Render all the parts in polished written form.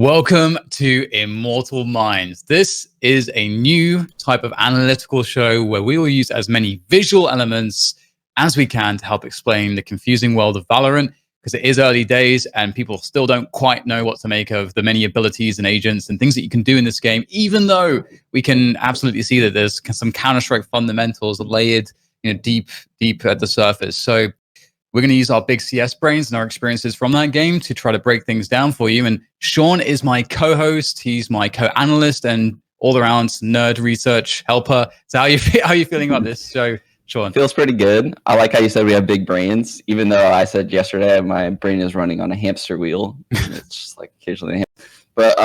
Welcome to Immortal Minds. This is a new type of analytical show where we will use as many visual elements as we can to help explain the confusing world of Valorant, because it is early days and people still don't quite know what to make of the many abilities and agents and things that you can do in this game, even though we can absolutely see that there's some Counter-Strike fundamentals layered deep at the surface. So we're going to use our big CS brains and our experiences from that game to try to break things down for you. And Sean is my co-host. He's my co-analyst and all-around nerd research helper. So how are you feeling about this show, Sean? Feels pretty good. I like how you said we have big brains, even though I said yesterday my brain is running on a hamster wheel. It's just like occasionally. But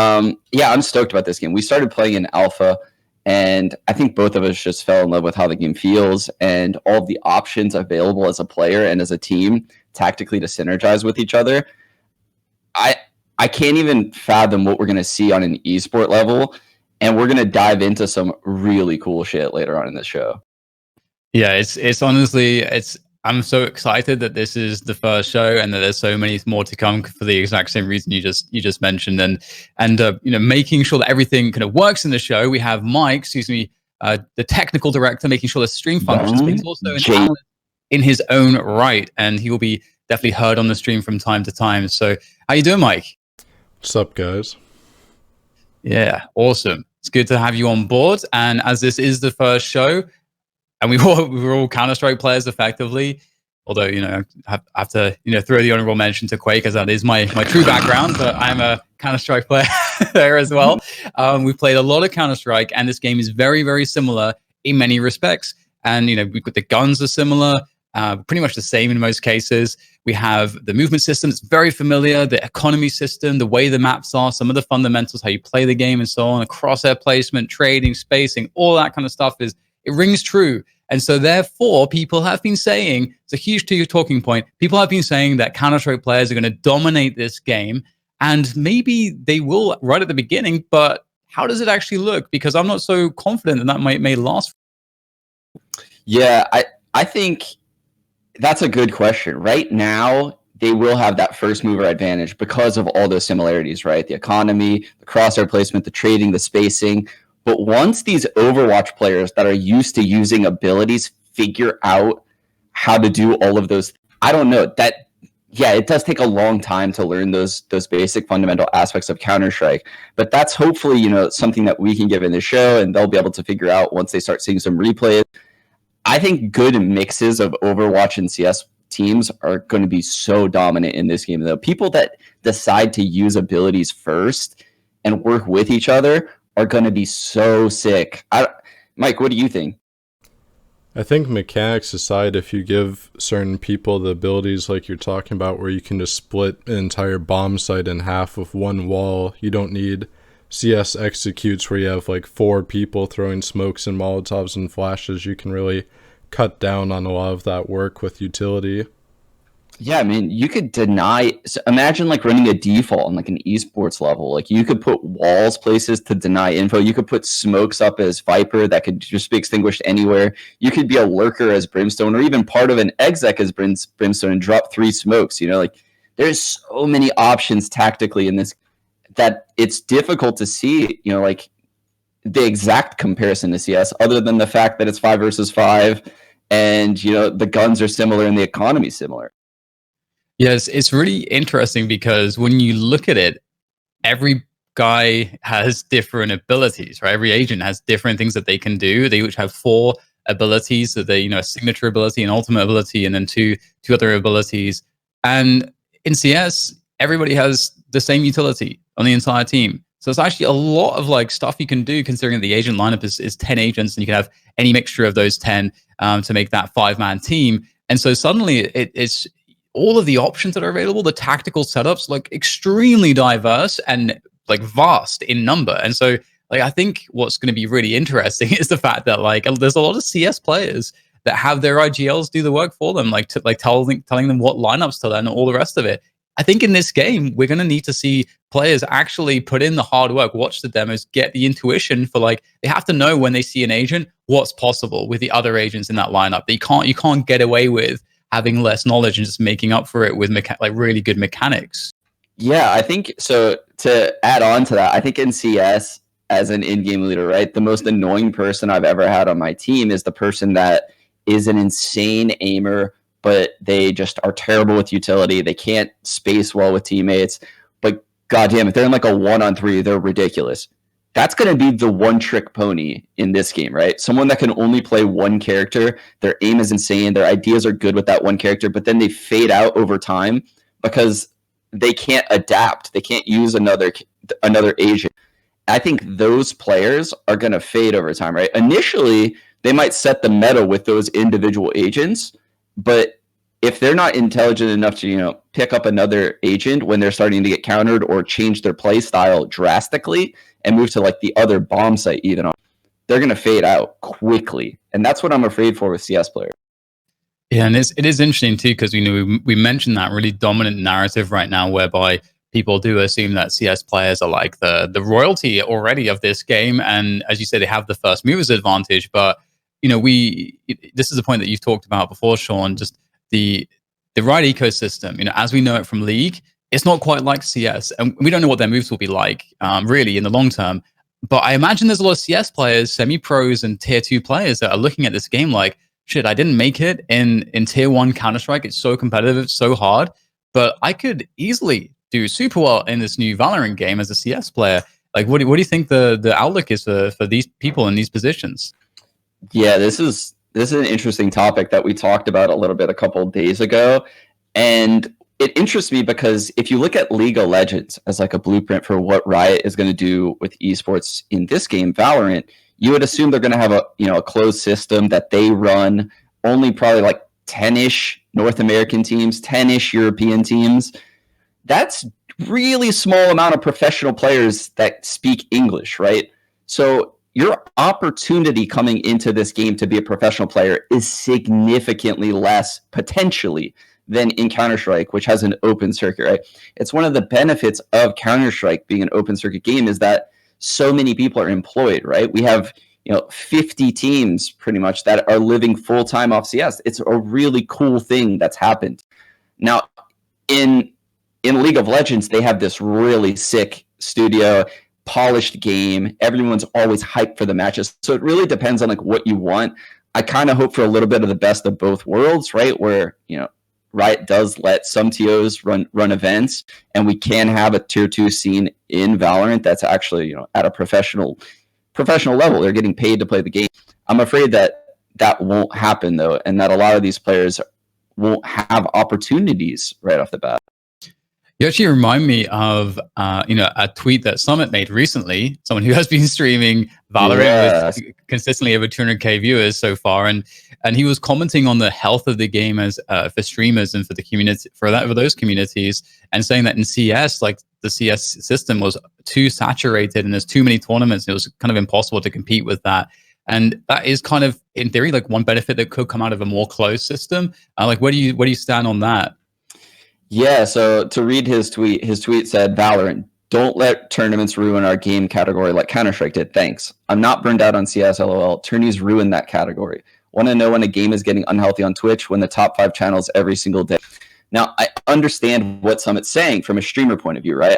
yeah, I'm stoked about this game. We started playing in alpha, and I think both of us just fell in love with how the game feels and all of the options available as a player and as a team tactically to synergize with each other. I can't even fathom what we're going to see on an esport level, and we're going to dive into some really cool shit later on in this show. Yeah, it's honestly, I'm so excited that this is the first show and that there's so many more to come for the exact same reason you just mentioned, and making sure that everything kind of works in the show. We have Mike, the technical director, making sure the stream functions, but he's also an analyst in his own right, and he will be definitely heard on the stream from time to time. So how you doing, Mike? What's up, guys? Yeah, awesome. It's good to have you on board. And as this is the first show, and we were all Counter-Strike players effectively, although, I have to, throw the honorable mention to Quake, as that is my true background, but I'm a Counter-Strike player there as well. We've played a lot of Counter-Strike, and this game is very, very similar in many respects. And, the guns are similar, pretty much the same in most cases. We have the movement system that's very familiar, the economy system, the way the maps are, some of the fundamentals, how you play the game and so on, the crosshair placement, trading, spacing, all that kind of stuff it rings true. And so therefore, people have been saying, it's a huge talking point, people have been saying that Counter-Strike players are going to dominate this game, and maybe they will right at the beginning, but how does it actually look? Because I'm not so confident that may last. Yeah, I think that's a good question. Right now, they will have that first mover advantage because of all those similarities, right? The economy, the crosshair placement, the trading, the spacing. But once these Overwatch players that are used to using abilities figure out how to do all of those, I don't know, it does take a long time to learn those basic fundamental aspects of Counter-Strike. But that's hopefully, something that we can give in the show, and they'll be able to figure out once they start seeing some replays. I think good mixes of Overwatch and CS teams are going to be so dominant in this game, though. People that decide to use abilities first and work with each other are going to be so sick. Mike, what do you think? I think mechanics aside, if you give certain people the abilities like you're talking about, where you can just split an entire bomb site in half with one wall, you don't need CS executes where you have like 4 people throwing smokes and molotovs and flashes. You can really cut down on a lot of that work with utility. Yeah, I mean, you could imagine like running a default on like an esports level. Like you could put walls places to deny info. You could put smokes up as Viper that could just be extinguished anywhere. You could be a lurker as Brimstone, or even part of an exec as Brimstone and drop 3 smokes. Like there's so many options tactically in this that it's difficult to see, like the exact comparison to CS, other than the fact that it's 5 versus 5 and, the guns are similar and the economy is similar. Yes, it's really interesting because when you look at it, every guy has different abilities, right? Every agent has different things that they can do. They each have 4 abilities, so they, a signature ability, an ultimate ability, and then two other abilities. And in CS, everybody has the same utility on the entire team. So it's actually a lot of like stuff you can do, considering the agent lineup is 10 agents, and you can have any mixture of those 10 to make that 5-man team. And so suddenly it's all of the options that are available, the tactical setups, like extremely diverse and like vast in number. And so like I think what's going to be really interesting is the fact that like there's a lot of CS players that have their IGLs do the work for them, telling them what lineups to learn and all the rest of it. I think in this game, we're going to need to see players actually put in the hard work, watch the demos, get the intuition for like, they have to know when they see an agent, what's possible with the other agents in that lineup. You can't get away with having less knowledge and just making up for it with really good mechanics. Yeah, I think so. to add on to that, I think in CS, as an in-game leader, right, the most annoying person I've ever had on my team is the person that is an insane aimer, but they just are terrible with utility. They can't space well with teammates. But goddamn, if they're in like a 1-on-3, they're ridiculous. That's going to be the one-trick pony in this game, right? Someone that can only play one character. Their aim is insane. Their ideas are good with that one character, but then they fade out over time because they can't adapt. They can't use another agent. I think those players are going to fade over time, right? Initially, they might set the meta with those individual agents, but if they're not intelligent enough to, pick up another agent when they're starting to get countered or change their play style drastically and move to like the other bomb site even, they're going to fade out quickly. And that's what I'm afraid for with CS players. Yeah, and it is interesting too, because we mentioned that really dominant narrative right now whereby people do assume that CS players are like the royalty already of this game, and as you said, they have the first movers advantage. But this is a point that you've talked about before, Sean. Just the Riot ecosystem, as we know it from League, it's not quite like CS, and we don't know what their moves will be like really in the long term. But I imagine there's a lot of CS players, semi-pros, and tier 2 players that are looking at this game like, shit, I didn't make it in tier 1 Counter-Strike. It's so competitive, it's so hard, but I could easily do super well in this new Valorant game as a CS player. Like, what do you think the outlook is for these people in these positions? Yeah, this is an interesting topic that we talked about a little bit a couple of days ago, and it interests me because if you look at League of Legends as like a blueprint for what Riot is going to do with esports in this game, Valorant, you would assume they're going to have a closed system that they run only probably like 10-ish North American teams, 10-ish European teams. That's really small amount of professional players that speak English, right? So your opportunity coming into this game to be a professional player is significantly less potentially than in Counter-Strike, which has an open circuit, right? It's one of the benefits of Counter-Strike being an open circuit game is that so many people are employed, right? We have 50 teams pretty much that are living full-time off CS. It's a really cool thing that's happened. Now, in League of Legends, they have this really sick studio, polished game. Everyone's always hyped for the matches. So it really depends on like what you want. I kind of hope for a little bit of the best of both worlds, right? Where, Riot does let some TOs run events, and we can have a tier 2 scene in Valorant that's actually, at a professional level. They're getting paid to play the game. I'm afraid that won't happen though, and that a lot of these players won't have opportunities right off the bat. You actually remind me of a tweet that Summit made recently. Someone who has been streaming Valorant with consistently over 200k viewers so far, and he was commenting on the health of the game as for streamers and for the community, for those communities, and saying that in CS, like the CS system was too saturated and there's too many tournaments. It was kind of impossible to compete with that. And that is kind of, in theory, like one benefit that could come out of a more closed system. Like, where do you stand on that? Yeah, so to read his tweet said, Valorant, don't let tournaments ruin our game category like Counter-Strike did. Thanks. I'm not burned out on CS, LOL. Tourneys ruin that category. Want to know when a game is getting unhealthy on Twitch? When the top 5 channels every single day. Now, I understand what Summit's saying from a streamer point of view, right?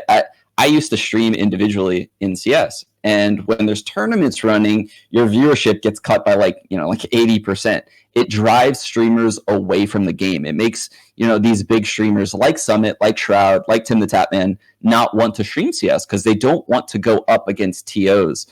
I used to stream individually in CS. And when there's tournaments running, your viewership gets cut by like 80%. It drives streamers away from the game. It makes, these big streamers like Summit, like Shroud, like Tim the Tapman not want to stream CS because they don't want to go up against TOs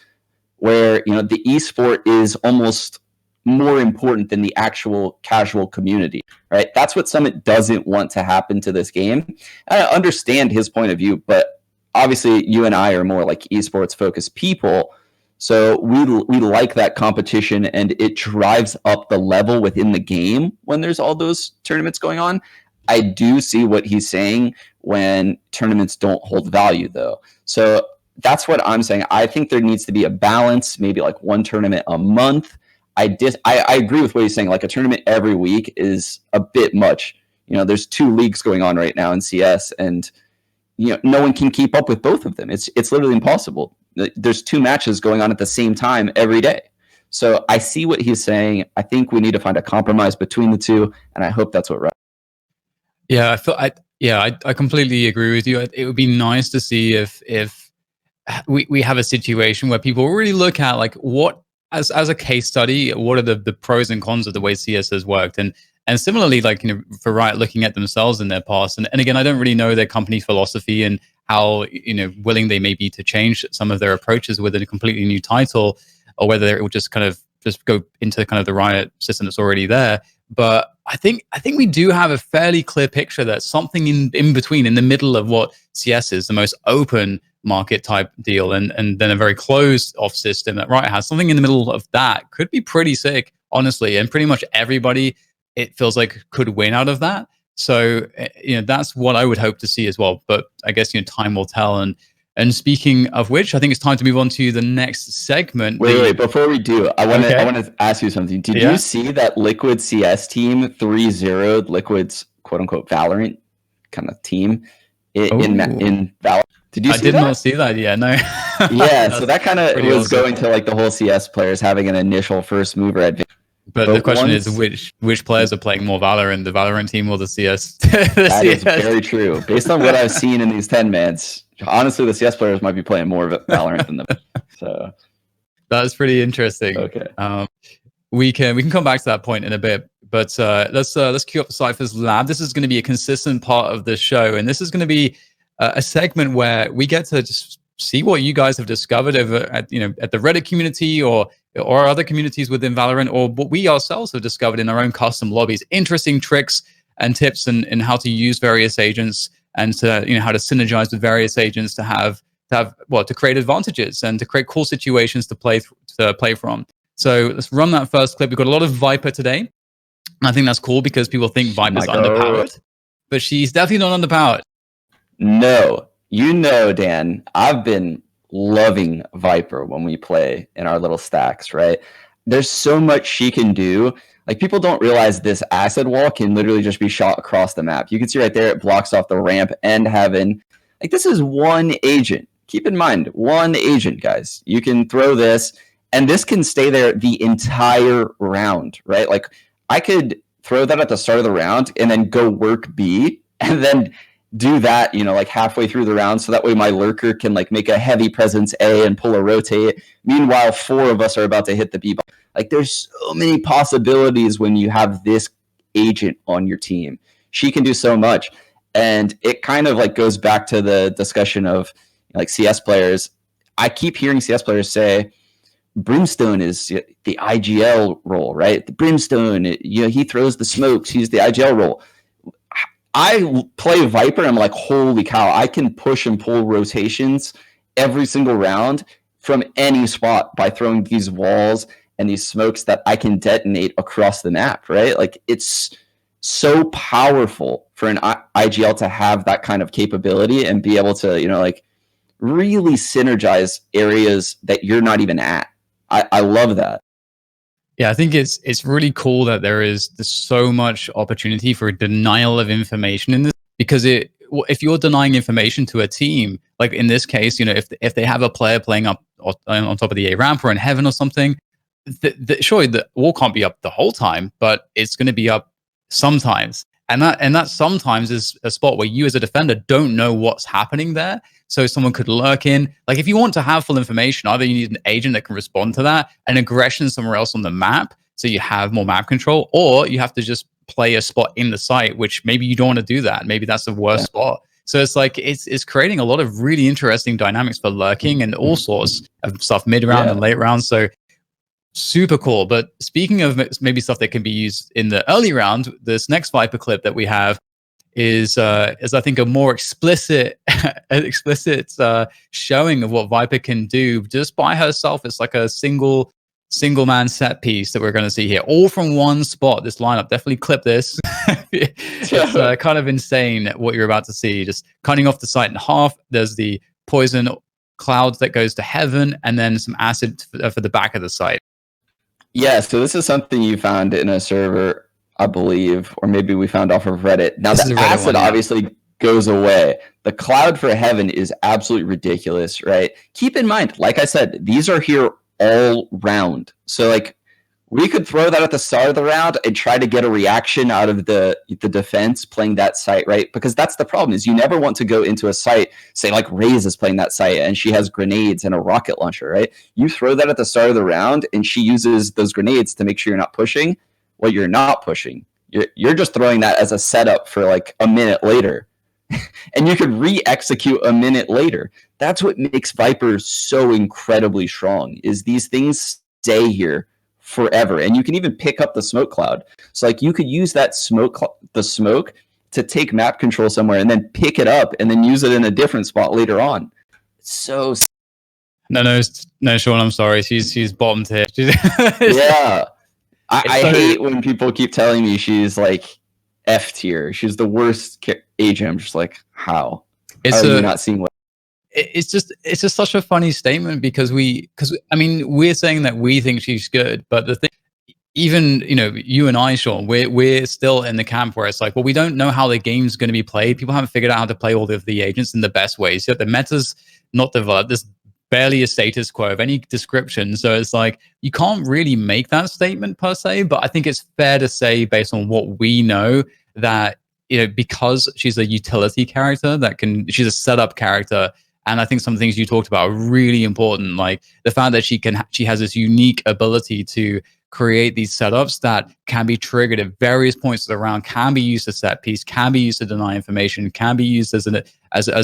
where, the esport is almost more important than the actual casual community, right? That's what Summit doesn't want to happen to this game. And I understand his point of view, but obviously you and I are more like esports focused people. So we like that competition, and it drives up the level within the game when there's all those tournaments going on. I do see what he's saying when tournaments don't hold value, though. So that's what I'm saying. I think there needs to be a balance, maybe like one tournament a month. I agree with what he's saying. Like a tournament every week is a bit much. There's 2 leagues going on right now in CS, and no one can keep up with both of them. It's literally impossible. There's 2 matches going on at the same time every day. So I see what he's saying. I think we need to find a compromise between the two, and I hope that's what. Yeah, Yeah, I completely agree with you. It would be nice to see if we have a situation where people really look at like what as a case study, what are the pros and cons of the way CS has worked, and similarly, like for Riot looking at themselves in their past, and again, I don't really know their company philosophy and how willing they may be to change some of their approaches with a completely new title, or whether it will just kind of just go into kind of the Riot system that's already there. But I think we do have a fairly clear picture that something in between, in the middle of what CS is, the most open market type deal, and then a very closed off system that Riot has, something in the middle of that could be pretty sick, honestly. And pretty much everybody, it feels like, could win out of that. So that's what I would hope to see as well. But I guess time will tell. And speaking of which, I think it's time to move on to the next segment. Wait, before we do, I want to ask you something. Did you see that Liquid CS team 3-0'd Liquid's quote unquote Valorant kind of team in Valorant? Did you see that? I did not see that yet, no. Yeah, so that kind of was awesome. Going to like the whole CS players having an initial first mover advantage. But the question is which players are playing more Valorant, the Valorant team or the CS? That is very true. Based on what I've seen in these 10-mans, honestly, the CS players might be playing more Valorant than them. So that's pretty interesting. Okay. We can come back to that point in a bit, but let's cue up the Cypher's Lab. This is going to be a consistent part of the show, and this is going to be a segment where we get to just see what you guys have discovered over at the Reddit community or other communities within Valorant, or what we ourselves have discovered in our own custom lobbies. Interesting tricks and tips and how to use various agents, and to how to synergize with various agents to create advantages and to create cool situations to play from. So let's run that first clip. We've got a lot of Viper today. I think that's cool because people think Viper's underpowered, but she's definitely not underpowered. No, Dan, I've been loving Viper when we play in our little stacks, right? There's so much she can do. Like, people don't realize this acid wall can literally just be shot across the map. You can see right there, it blocks off the ramp and heaven. Like, this is one agent. Keep in mind, one agent, guys. You can throw this, and this can stay there the entire round, right? Like, I could throw that at the start of the round and then go work B, and then do that, like halfway through the round, so that way my lurker can like make a heavy presence A and pull a rotate. Meanwhile, 4 of us are about to hit the B bomb. Like, there's so many possibilities when you have this agent on your team. She can do so much, and it kind of like goes back to the discussion of like CS players. I keep hearing CS players say Brimstone is the IGL role, right? The Brimstone, he throws the smokes. He's the IGL role. I play Viper, and I'm like, holy cow, I can push and pull rotations every single round from any spot by throwing these walls and these smokes that I can detonate across the map, right? Like, it's so powerful for an IGL to have that kind of capability and be able to, like, really synergize areas that you're not even at. I love that. Yeah, I think it's really cool that there's so much opportunity for denial of information in this, because if you're denying information to a team, like in this case, if they have a player playing up on top of the A ramp or in heaven or something, surely the wall can't be up the whole time, but it's going to be up sometimes. And that sometimes is a spot where you as a defender don't know what's happening there. So someone could lurk in. Like, if you want to have full information, either you need an agent that can respond to that, an aggression somewhere else on the map, so you have more map control, or you have to just play a spot in the site, which maybe you don't want to do that. Maybe that's the worst spot. So it's like, it's creating a lot of really interesting dynamics for lurking and all sorts of stuff mid-round and late round. So super cool. But speaking of maybe stuff that can be used in the early round, this next Viper clip that we have is I think a more explicit showing of what Viper can do just by herself. It's like a single man set piece that we're going to see here, all from one spot. This lineup, definitely clip this. It's kind of insane what you're about to see. Just cutting off the site in half. There's the poison cloud that goes to heaven, and then some acid for the back of the site. Yeah, so this is something you found in a server, I believe, or maybe we found off of Reddit. Now, the acid obviously goes away. The cloud for heaven is absolutely ridiculous, right? Keep in mind, like I said, these are here all round. So, like, We could throw that at the start of the round and try to get a reaction out of the defense playing that site, right? Because that's the problem, is you never want to go into a site, say like Raze is playing that site and she has grenades and a rocket launcher, right? You throw that at the start of the round and she uses those grenades to make sure you're not pushing. Well, you're not pushing. You're just throwing that as a setup for like a minute later. And you could re-execute a minute later. That's what makes Viper so incredibly strong, is these things stay here forever, and you can even pick up the smoke cloud. So like you could use that the smoke to take map control somewhere and then pick it up and then use it in a different spot later on. So no, Sean, I'm sorry. She's bottomed here. Yeah, I hate when people keep telling me she's like F tier. She's the worst agent. I'm just like, how? How are you not seeing what? It's just such a funny statement because I mean, we're saying that we think she's good, but the thing, even you and I, Sean, we're still in the camp where it's like, well, we don't know how the game's going to be played. People haven't figured out how to play all of the agents in the best ways. So the meta's not developed. There's barely a status quo of any description. So it's like you can't really make that statement per se. But I think it's fair to say, based on what we know, that because she's a utility character, she's a setup character. And I think some things you talked about are really important, like the fact that she has this unique ability to create these setups that can be triggered at various points of the round, can be used as set piece, can be used to deny information, can be used as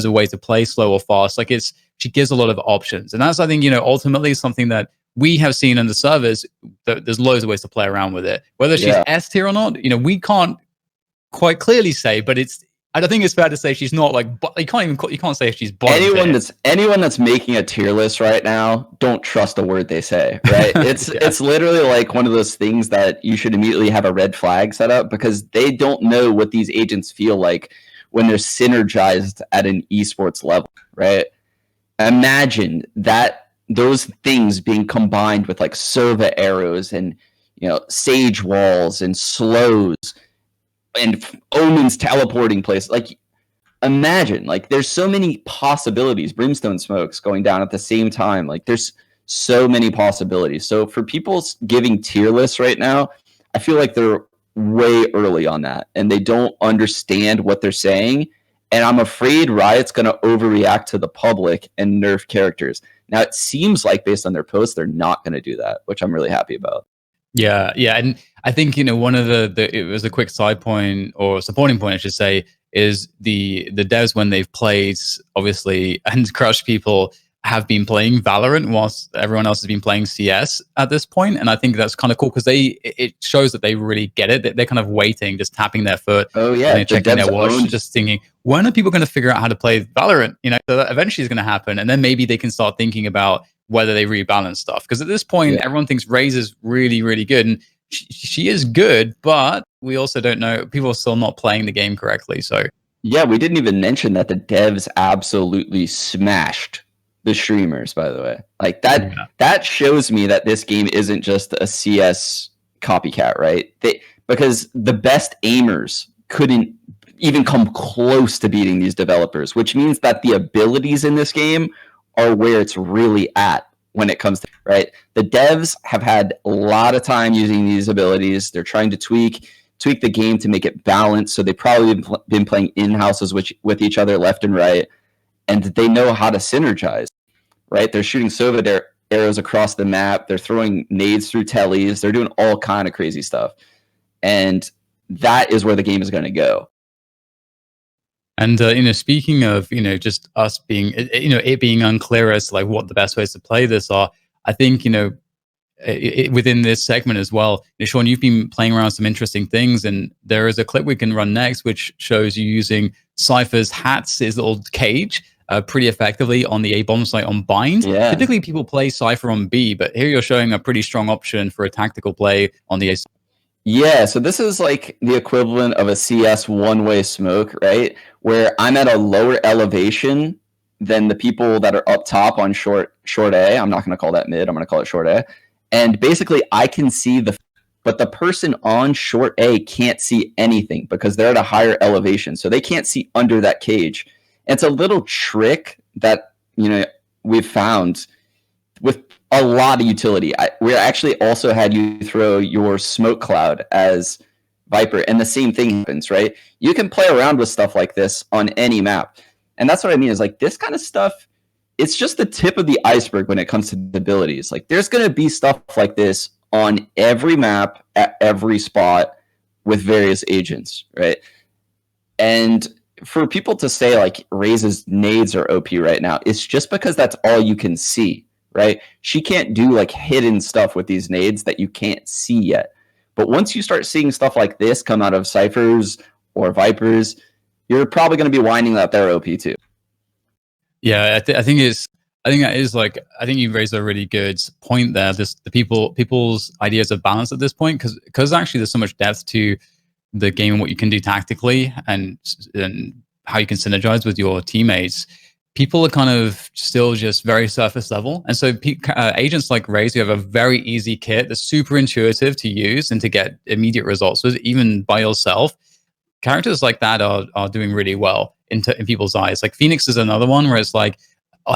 a way to play slow or fast. Like she gives a lot of options, and that's, I think, ultimately something that we have seen in the servers. There's loads of ways to play around with it. Whether she's S tier or not, we can't quite clearly say, but I think it's fair to say she's not like, you can't say she's bottom. Anyone that's making a tier list right now, don't trust a word they say, right? It's literally like one of those things that you should immediately have a red flag set up, because they don't know what these agents feel like when they're synergized at an esports level, right? Imagine that those things being combined with like Sova arrows and Sage walls and slows and Omen's teleporting place. Like, imagine, like, there's so many possibilities. Brimstone smokes going down at the same time. Like, there's so many possibilities. So for people giving tier lists right now, I feel like they're way early on that, and they don't understand what they're saying. And I'm afraid Riot's going to overreact to the public and nerf characters. Now, it seems like, based on their posts, they're not going to do that, which I'm really happy about. Yeah, and I think one of it was a quick side point, or supporting point, I should say, is the devs, when they've played, obviously, and crushed people, have been playing Valorant whilst everyone else has been playing CS at this point. And I think that's kind of cool, because it shows that they really get it. They're kind of waiting, just tapping their foot. Oh yeah, checking their watch, just thinking, when are people going to figure out how to play Valorant? So that eventually is going to happen, and then maybe they can start thinking about whether they rebalance stuff. Because at this point, everyone thinks Raze is really, really good, and she is good, but we also don't know. People are still not playing the game correctly. So yeah, we didn't even mention that the devs absolutely smashed the streamers, by the way. Like that shows me that this game isn't just a CS copycat, right? Because the best aimers couldn't even come close to beating these developers, which means that the abilities in this game are where it's really at when it comes to, right? The devs have had a lot of time using these abilities. They're trying to tweak the game to make it balanced. So they've probably been playing in-houses with each other left and right, and they know how to synergize, right? They're shooting Sova arrows across the map. They're throwing nades through tellies. They're doing all kind of crazy stuff. And that is where the game is going to go. And speaking of just us being it being unclear as to like what the best ways to play this are, I think within this segment as well, Sean, you've been playing around some interesting things, and there is a clip we can run next which shows you using Cypher's hats, his little cage, pretty effectively on the A bomb site on Bind. Yeah. Typically people play Cypher on B, but here you're showing a pretty strong option for a tactical play on the A. Yeah, so this is like the equivalent of a CS one-way smoke, right? Where I'm at a lower elevation than the people that are up top on short A. I'm not going to call that mid. I'm going to call it short A. And basically, I can see but the person on short A can't see anything because they're at a higher elevation. So they can't see under that cage. And it's a little trick that, we've found with a lot of utility. We actually also had you throw your smoke cloud as Viper, and the same thing happens, right? You can play around with stuff like this on any map. And that's what I mean is like this kind of stuff, it's just the tip of the iceberg when it comes to the abilities. Like there's going to be stuff like this on every map at every spot with various agents, right? And for people to say like Raze's nades are OP right now, it's just because that's all you can see, right? She can't do like hidden stuff with these nades that you can't see yet. But once you start seeing stuff like this come out of Cyphers or Vipers, you're probably going to be whining that they're OP too. Yeah, I think that is like, I think you raised a really good point there. This people's ideas of balance at this point, because actually there's so much depth to the game and what you can do tactically and how you can synergize with your teammates. People are kind of still just very surface level, and so agents like Raze, who have a very easy kit that's super intuitive to use and to get immediate results with, even by yourself. Characters like that are doing really well in people's eyes. Like Phoenix is another one where it's like,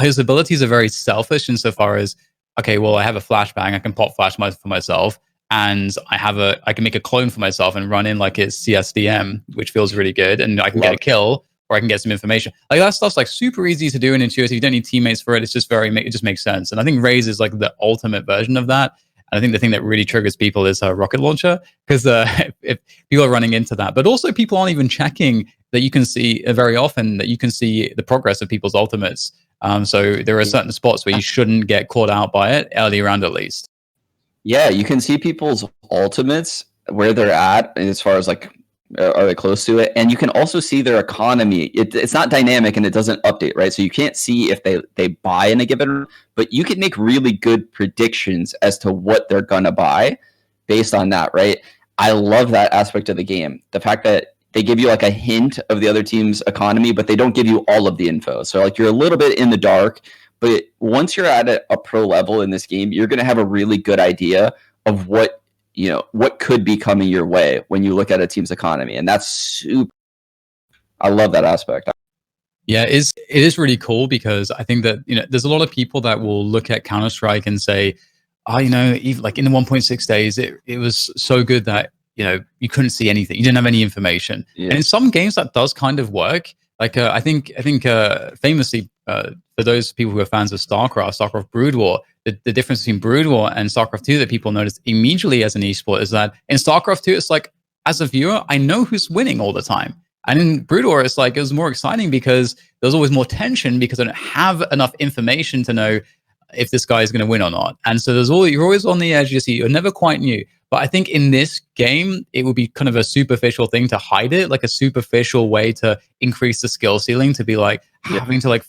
his abilities are very selfish insofar as, okay, well, I have a flashbang, I can pop flash for myself, and I can make a clone for myself and run in like it's CSDM, which feels really good, and I can get a kill or I can get some information. Like that stuff's like super easy to do and intuitive. You don't need teammates for it. It's just it just makes sense. And I think Raze is like the ultimate version of that. And I think the thing that really triggers people is a rocket launcher, because if people are running into that, but also people aren't even checking that you can see very often that you can see the progress of people's ultimates. So there are certain spots where you shouldn't get caught out by it early round at least. Yeah, you can see people's ultimates, where they're at as far as like, are they close to it? And you can also see their economy. It's not dynamic and it doesn't update, right? So you can't see if they buy in a given, but you can make really good predictions as to what they're going to buy based on that, right? I love that aspect of the game. The fact that they give you like a hint of the other team's economy, but they don't give you all of the info. So like you're a little bit in the dark, but once you're at a pro level in this game, you're going to have a really good idea of what could be coming your way when you look at a team's economy. And that's super. I love that aspect. Yeah, it is really cool, because I think that, there's a lot of people that will look at Counter-Strike and say, oh, even like in the 1.6 days, it was so good that, you couldn't see anything. You didn't have any information. Yeah. And in some games that does kind of work. Like I think famously, for those people who are fans of StarCraft Brood War, the difference between Brood War and StarCraft 2 that people notice immediately as an esport is that in StarCraft 2, it's like, as a viewer, I know who's winning all the time. And in Brood War, it's like, it was more exciting because there's always more tension because I don't have enough information to know if this guy is going to win or not. And so you're always on the edge. You're never quite new. But I think in this game, it would be kind of a superficial thing to hide it, like a superficial way to increase the skill ceiling, to be like having to like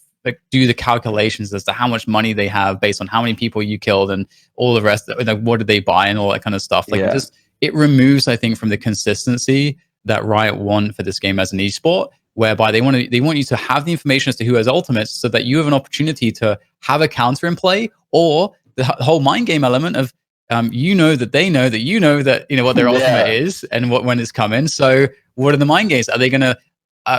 do the calculations as to how much money they have based on how many people you killed and all the rest. Like, what did they buy and all that kind of stuff. Like it removes, I think, from the consistency that Riot want for this game as an esport, whereby they want you to have the information as to who has ultimates, so that you have an opportunity to have a counter in play, or the whole mind game element of that they know that that what their ultimate is and when it's coming. So what are the mind games? Are they gonna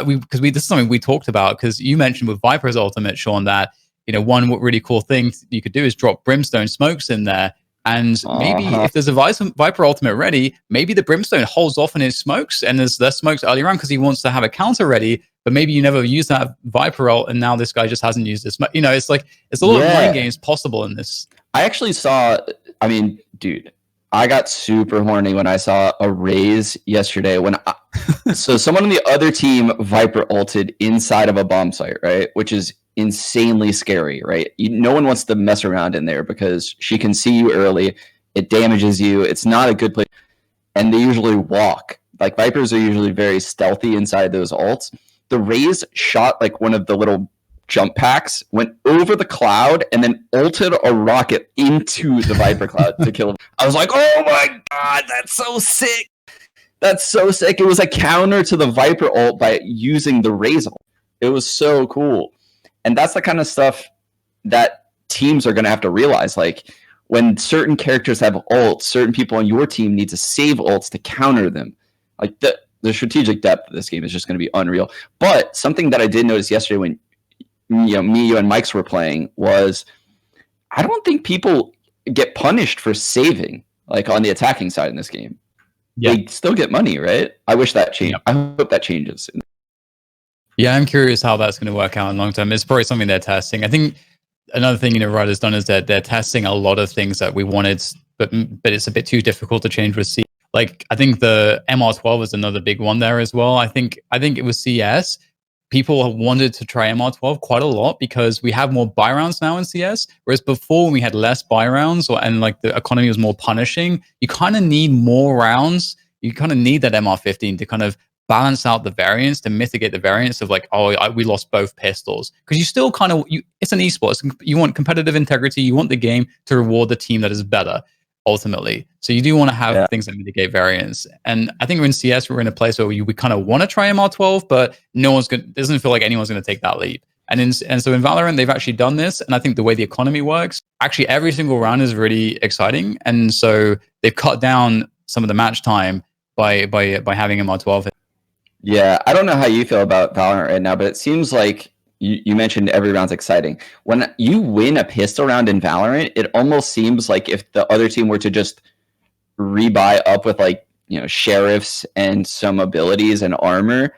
because this is something we talked about, because you mentioned with Viper's ultimate, Sean, that one really cool thing you could do is drop brimstone smokes in there. And maybe if there's a Viper ultimate ready, maybe the brimstone holds off on his smokes and there's less smokes early on because he wants to have a counter ready. But maybe you never use that Viper ult, and now this guy just hasn't used this. It's like it's a lot of mind games possible in this. I actually saw. I mean, dude, I got super horny when I saw a Raze yesterday. So someone on the other team Viper ulted inside of a bomb site, right? Which is insanely scary, right? No one wants to mess around in there because she can see you early. It damages you. It's not a good place. And they usually walk. Like Vipers are usually very stealthy inside those ults. The Raze shot like one of the little jump packs, went over the cloud, and then ulted a rocket into the Viper cloud to kill him. I was like, oh my god, that's so sick. That's so sick. It was a counter to the Viper ult by using the Raze ult. It was so cool. And that's the kind of stuff that teams are going to have to realize. Like, when certain characters have ults, certain people on your team need to save ults to counter them. Like, the strategic depth of this game is just going to be unreal. But something that I did notice yesterday when me, you, and Mike's were playing was, I don't think people get punished for saving, like on the attacking side in this game. Yeah. They still get money, right? I wish that changed. Yep. I hope that changes. Yeah, I'm curious how that's going to work out in long term. It's probably something they're testing. I think another thing Riot has done is that they're testing a lot of things that we wanted, but it's a bit too difficult to change with C. Like I think the MR12 is another big one there as well. I think it was CS. People wanted to try MR12 quite a lot because we have more buy rounds now in CS, whereas before when we had less buy rounds and like the economy was more punishing, you kind of need more rounds. You kind of need that MR15 to kind of balance out the variance, to mitigate the variance of like, we lost both pistols. Because you still kind of, it's an esport. You want competitive integrity. You want the game to reward the team that is better, ultimately. So you do want to have things that mitigate variance. And I think in CS, we're in a place where we kind of want to try MR12, but doesn't feel like anyone's going to take that leap. And so in Valorant, they've actually done this. And I think the way the economy works, actually every single round is really exciting. And so they've cut down some of the match time by having MR12. Yeah, I don't know how you feel about Valorant right now, but it seems like you mentioned every round's exciting. When you win a pistol round in Valorant, it almost seems like if the other team were to just rebuy up with like, sheriffs and some abilities and armor,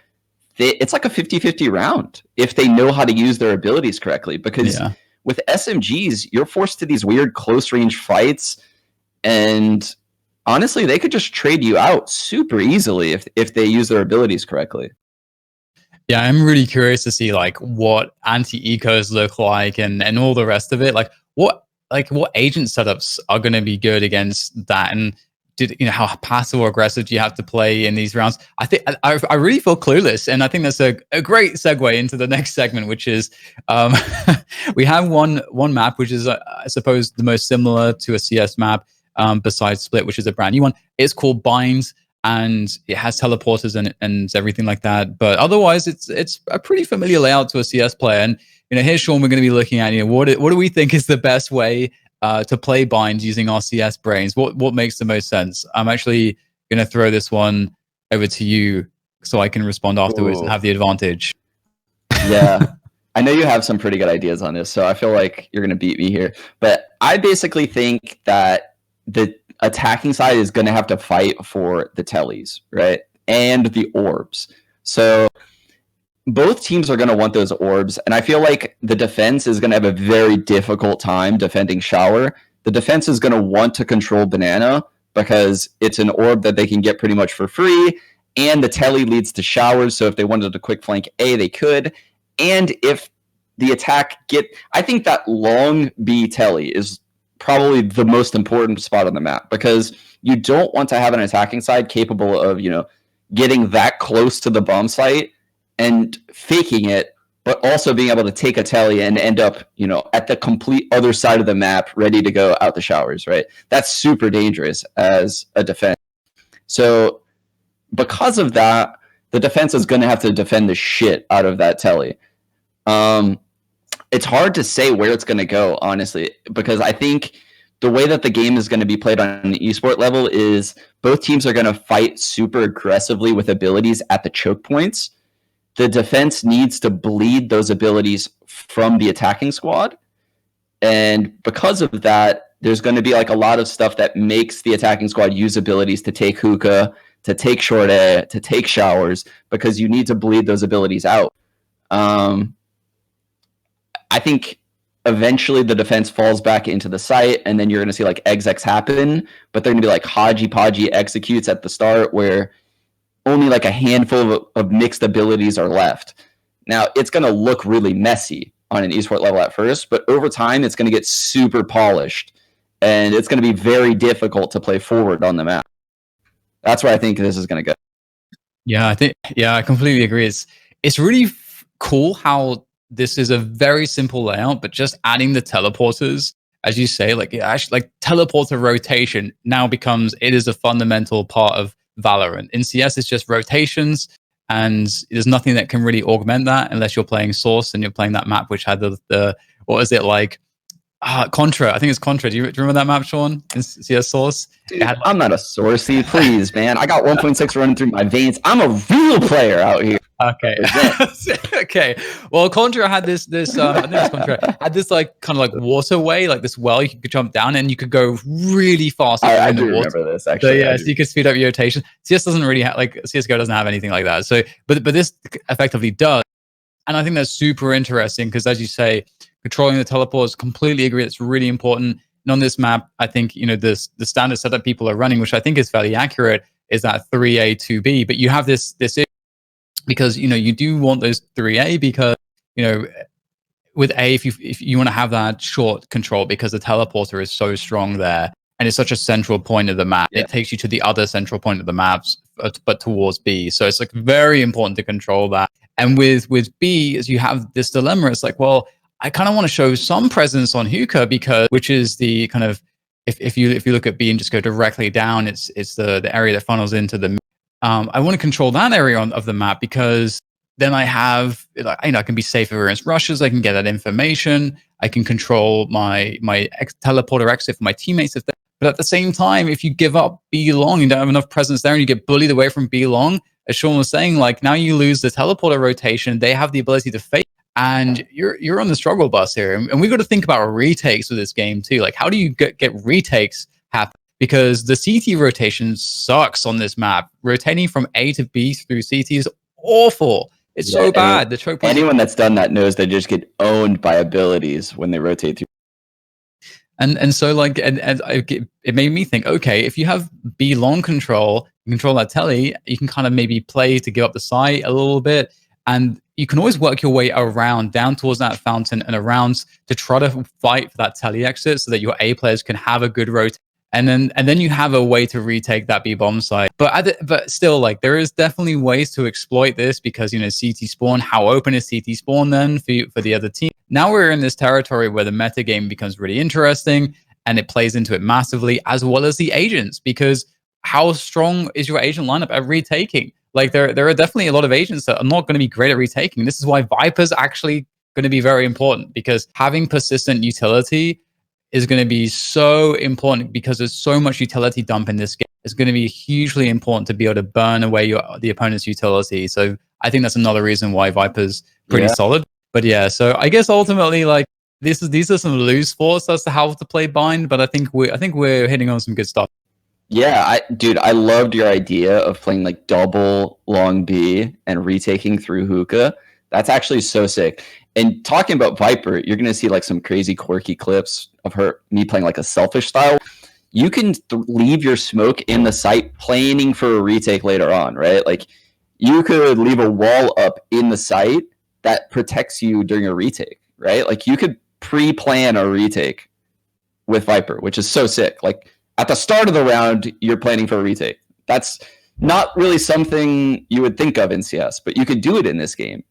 it's like a 50-50 round if they know how to use their abilities correctly. Because with SMGs, you're forced to these weird close range fights, and honestly, they could just trade you out super easily if they use their abilities correctly. Yeah, I'm really curious to see like what anti-ecos look like and all the rest of it. Like what agent setups are going to be good against that, and how passive or aggressive do you have to play in these rounds? I think I really feel clueless, and I think that's a great segue into the next segment, which is we have one map which is I suppose the most similar to a CS map. Besides Split, which is a brand new one. It's called Binds, and it has teleporters and everything like that. But otherwise, it's a pretty familiar layout to a CS player. And here's Sean. We're going to be looking at what do we think is the best way to play Binds using our CS brains? What makes the most sense? I'm actually going to throw this one over to you so I can respond afterwards and have the advantage. Yeah. I know you have some pretty good ideas on this, so I feel like you're going to beat me here. But I basically think that the attacking side is going to have to fight for the tellies, right? And the orbs. So both teams are going to want those orbs. And I feel like the defense is going to have a very difficult time defending Shower. The defense is going to want to control Banana because it's an orb that they can get pretty much for free. And the telly leads to Showers. So if they wanted to quick flank A, they could. And if the attack I think that long B telly is probably the most important spot on the map, because you don't want to have an attacking side capable of, getting that close to the bomb site and faking it, but also being able to take a telly and end up, at the complete other side of the map, ready to go out the Showers, right? That's super dangerous as a defense. So because of that, the defense is going to have to defend the shit out of that telly. It's hard to say where it's going to go, honestly, because I think the way that the game is going to be played on an esport level is both teams are going to fight super aggressively with abilities at the choke points. The defense needs to bleed those abilities from the attacking squad. And because of that, there's going to be like a lot of stuff that makes the attacking squad use abilities to take hookah, to take short A, to take Showers, because you need to bleed those abilities out. I think eventually the defense falls back into the site, and then you're going to see like execs happen, but they're going to be like hodgy-podgy executes at the start where only like a handful of mixed abilities are left. Now, it's going to look really messy on an esport level at first, but over time, it's going to get super polished, and it's going to be very difficult to play forward on the map. That's where I think this is going to go. Yeah, I completely agree. It's really cool how this is a very simple layout, but just adding the teleporters, as you say, like teleporter rotation now is a fundamental part of Valorant. In CS, it's just rotations, and there's nothing that can really augment that unless you're playing Source and you're playing that map which had the what is it like? Contra. I think it's Contra. Do you remember that map, Sean? In CS Source? Dude, I'm not a Sourcey, please, man. I got 1.6 running through my veins. I'm a real player out here. Okay. Okay. Well, Contra had this I think it's Contra had this like kind of like waterway, like this well you could jump down and you could go really fast I in the do water. remember this actually. So yeah, so you could speed up your rotation. CS doesn't really have like CS:GO doesn't have anything like that. So but this effectively does. And I think that's super interesting because as you say, controlling the teleports, completely agree, it's really important. And on this map, I think, you know, the standard setup people are running, which I think is fairly accurate, is that 3A, 2B. But you have this because, you know, you do want those 3A because, you know, with A, if you want to have that short control because the teleporter is so strong there and it's such a central point of the map, it takes you to the other central point of the maps, but towards B. So it's like very important to control that. And with B, as you have this dilemma, it's like, well, I kind of want to show some presence on hookah because, which is the kind of, if you look at B and just go directly down, it's the area that funnels into the. I want to control that area of the map because then I have, you know, I can be safer against rushes. I can get that information. I can control my teleporter exit for my teammates. But at the same time, if you give up B long, you don't have enough presence there, and you get bullied away from B long, as Sean was saying, like now you lose the teleporter rotation. They have the ability to fake, and you're on the struggle bus here. And we've got to think about retakes with this game too. Like, how do you get retakes happen? Because the CT rotation sucks on this map. Rotating from A to B through CT is awful. It's so bad. The choke point. Anyone that's done that knows they just get owned by abilities when they rotate through. And so like and it made me think, okay, if you have B long control, you control that telly, you can kind of maybe play to give up the site a little bit, and you can always work your way around down towards that fountain and around to try to fight for that telly exit so that your A players can have a good rotate. And then you have a way to retake that B bomb site. But still, like there is definitely ways to exploit this because, you know, CT spawn, how open is CT spawn then for the other team? Now we're in this territory where the meta game becomes really interesting and it plays into it massively, as well as the agents, because how strong is your agent lineup at retaking? Like there are definitely a lot of agents that are not going to be great at retaking. This is why Viper's actually going to be very important, because having persistent utility is going to be so important because there's so much utility dump in this game. It's going to be hugely important to be able to burn away the opponent's utility. So I think that's another reason why Viper's pretty solid. But yeah, so I guess ultimately, like these are some loose thoughts as to how to play bind, but I think we're hitting on some good stuff. Yeah, dude, I loved your idea of playing like double long B and retaking through hookah. That's actually so sick. And talking about Viper, you're going to see like some crazy quirky clips of me playing like a selfish style. You can leave your smoke in the site planning for a retake later on, right? Like you could leave a wall up in the site that protects you during a retake, right? Like you could pre-plan a retake with Viper, which is so sick. Like at the start of the round, you're planning for a retake. That's not really something you would think of in CS, but you could do it in this game.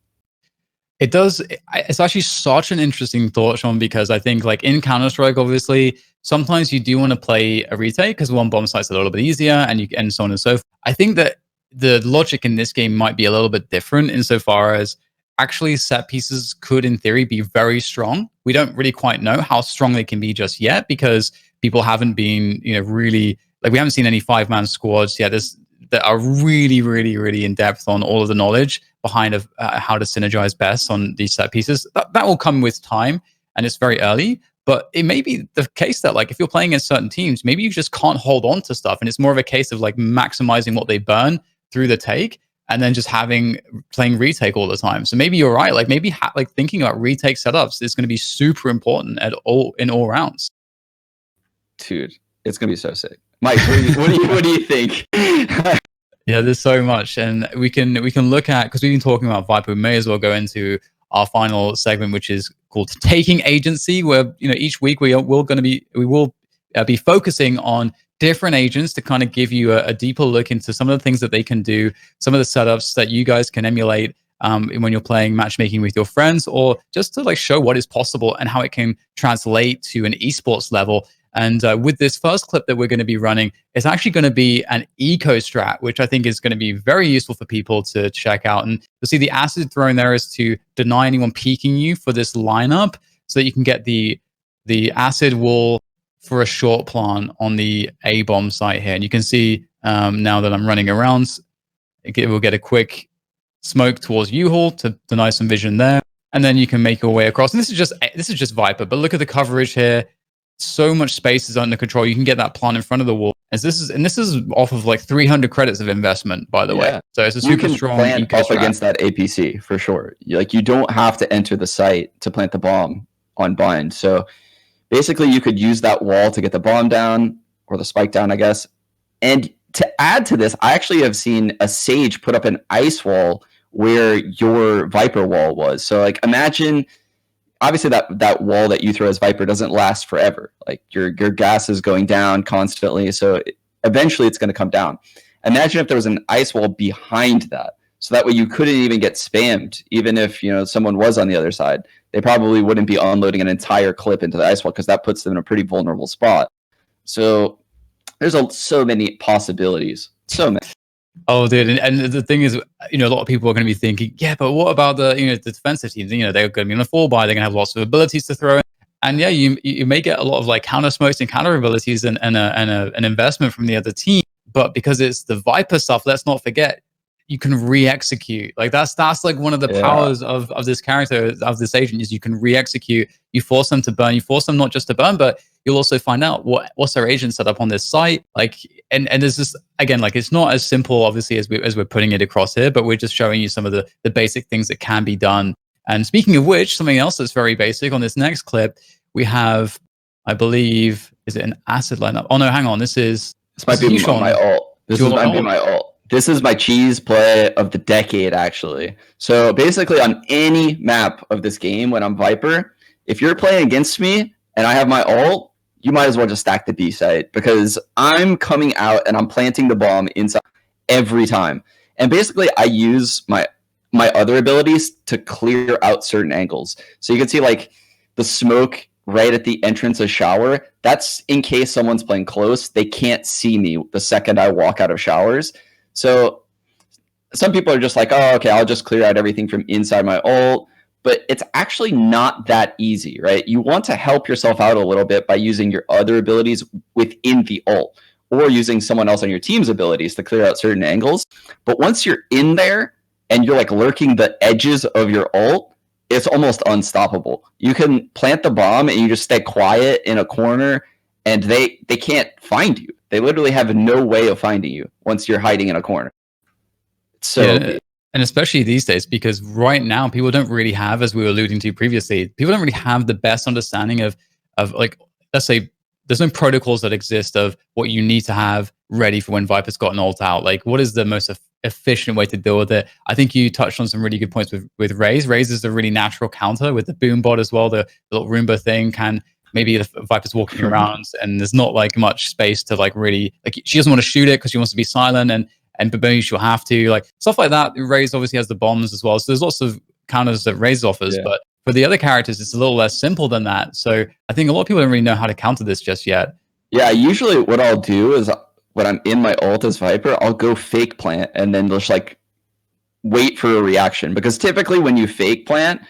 It does. It's actually such an interesting thought, Sean, because I think like in Counter-Strike, obviously, sometimes you do want to play a retake because one bomb site's a little bit easier and so on and so forth. I think that the logic in this game might be a little bit different insofar as actually set pieces could, in theory, be very strong. We don't really quite know how strong they can be just yet because people haven't been, you know, really, like we haven't seen any 5-man squads yet that are really, really, really in depth on all of the knowledge behind how to synergize best on these set pieces. That will come with time, and it's very early. But it may be the case that, like, if you're playing against certain teams, maybe you just can't hold on to stuff, and it's more of a case of like maximizing what they burn through the take, and then just playing retake all the time. So maybe you're right. Like maybe like thinking about retake setups is going to be super important in all rounds. Dude, it's gonna be so sick. Mike, what do you think? Yeah, there's so much, and we can look at, because we've been talking about Viper. We may as well go into our final segment, which is called Taking Agency, where, you know, each week we will be focusing on different agents to kind of give you a deeper look into some of the things that they can do, some of the setups that you guys can emulate when you're playing matchmaking with your friends, or just to like show what is possible and how it can translate to an esports level. And with this first clip that we're going to be running, it's actually going to be an eco strat, which I think is going to be very useful for people to check out. And you'll see the acid thrown there is to deny anyone peeking you for this lineup, so that you can get the acid wall for a short plant on the A bomb site here. And you can see now that I'm running around, we'll get a quick smoke towards U-Haul to deny some vision there, and then you can make your way across. And this is just Viper, but look at the coverage here. So much space is under control. You can get that plant in front of the wall. This is off of like 300 credits of investment, by the way. So it's a super strong plant up against that APC for sure. Like you don't have to enter the site to plant the bomb on bind. So basically, you could use that wall to get the bomb down or the spike down, I guess. And to add to this, I actually have seen a Sage put up an ice wall where your Viper wall was. So like imagine. Obviously, that wall that you throw as Viper doesn't last forever. Like your gas is going down constantly, so eventually it's going to come down. Imagine if there was an ice wall behind that, so that way you couldn't even get spammed, even if someone was on the other side. They probably wouldn't be unloading an entire clip into the ice wall because that puts them in a pretty vulnerable spot. So there's so many possibilities. So many. Oh, dude, and the thing is, a lot of people are going to be thinking, yeah, but what about the the defensive teams? They're going to be on a 4-buy. They're going to have lots of abilities to throw in. And yeah, you may get a lot of like counter smokes and counter abilities and an investment from the other team. But because it's the Viper stuff, let's not forget, you can re-execute. Like that's like one of the powers of this character, of this agent, is you can re-execute. You force them to burn. You force them not just to burn, but you'll also find out what's their agent set up on this site. Like, and there's this again, like it's not as simple, obviously, as we're putting it across here, but we're just showing you some of the basic things that can be done. And speaking of which, something else that's very basic on this next clip, we have, I believe, is it an acid lineup? Oh no, hang on, this might be my ult. This might be my ult. This is my cheese play of the decade, actually. So basically, on any map of this game, when I'm Viper, if you're playing against me and I have my ult, you might as well just stack the B site because I'm coming out and I'm planting the bomb inside every time. And basically, I use my other abilities to clear out certain angles. So you can see like the smoke right at the entrance of shower. That's in case someone's playing close. They can't see me the second I walk out of showers. So some people are just like, oh, okay, I'll just clear out everything from inside my ult. But it's actually not that easy, right? You want to help yourself out a little bit by using your other abilities within the ult or using someone else on your team's abilities to clear out certain angles. But once you're in there and you're like lurking the edges of your ult, it's almost unstoppable. You can plant the bomb and you just stay quiet in a corner and they can't find you. They literally have no way of finding you once you're hiding in a corner. So, and especially these days, because right now people don't really have, as we were alluding to previously, people don't really have the best understanding of like, let's say, there's no protocols that exist of what you need to have ready for when Viper's got an ult out. Like, what is the most efficient way to deal with it? I think you touched on some really good points with Raze. Raze is a really natural counter with the boom bot as well. The little Roomba thing can. Maybe the Viper's walking around and there's not like much space to like really, like she doesn't want to shoot it because she wants to be silent and maybe she'll have to, like stuff like that. Raze obviously has the bombs as well. So there's lots of counters that Raze offers, but for the other characters, it's a little less simple than that. So I think a lot of people don't really know how to counter this just yet. Yeah, usually what I'll do is when I'm in my ult as Viper, I'll go fake plant and then just like wait for a reaction. Because typically when you fake plant,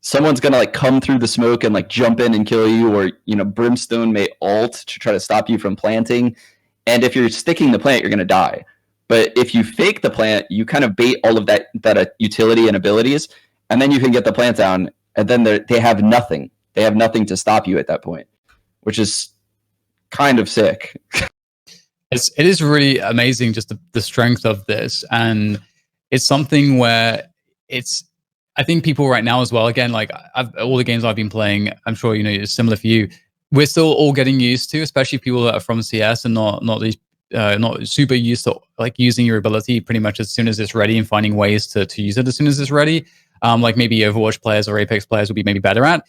someone's gonna like come through the smoke and like jump in and kill you, or Brimstone may ult to try to stop you from planting. And if you're sticking the plant, you're gonna die. But if you fake the plant, you kind of bait all of that utility and abilities, and then you can get the plant down, and then they have nothing. They have nothing to stop you at that point, which is kind of sick. It is really amazing, just the strength of this, and it's something where I think people right now as well, again, like all the games I've been playing, I'm sure it's similar for you. We're still all getting used to, especially people that are from CS and not these not super used to like using your ability pretty much as soon as it's ready and finding ways to use it as soon as it's ready. Like maybe Overwatch players or Apex players will be maybe better at.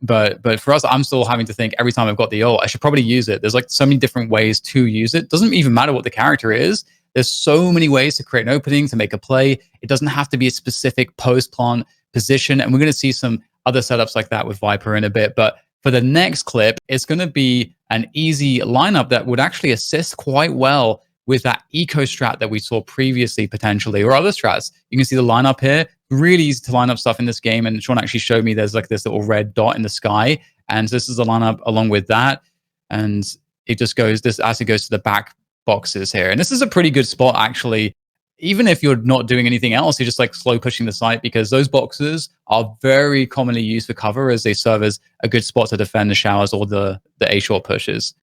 But for us, I'm still having to think every time I've got the ult, I should probably use it. There's like so many different ways to use it. Doesn't even matter what the character is. There's so many ways to create an opening, to make a play. It doesn't have to be a specific post-plant position. And we're going to see some other setups like that with Viper in a bit. But for the next clip, it's going to be an easy lineup that would actually assist quite well with that eco strat that we saw previously, potentially, or other strats. You can see the lineup here. Really easy to line up stuff in this game. And Sean actually showed me there's like this little red dot in the sky. And so this is the lineup along with that. And it just goes, this actually goes to the back boxes here. And this is a pretty good spot, actually. even if you're not doing anything else, you're just like slow pushing the site, because those boxes are very commonly used for cover, as they serve as a good spot to defend the showers or the A short pushes.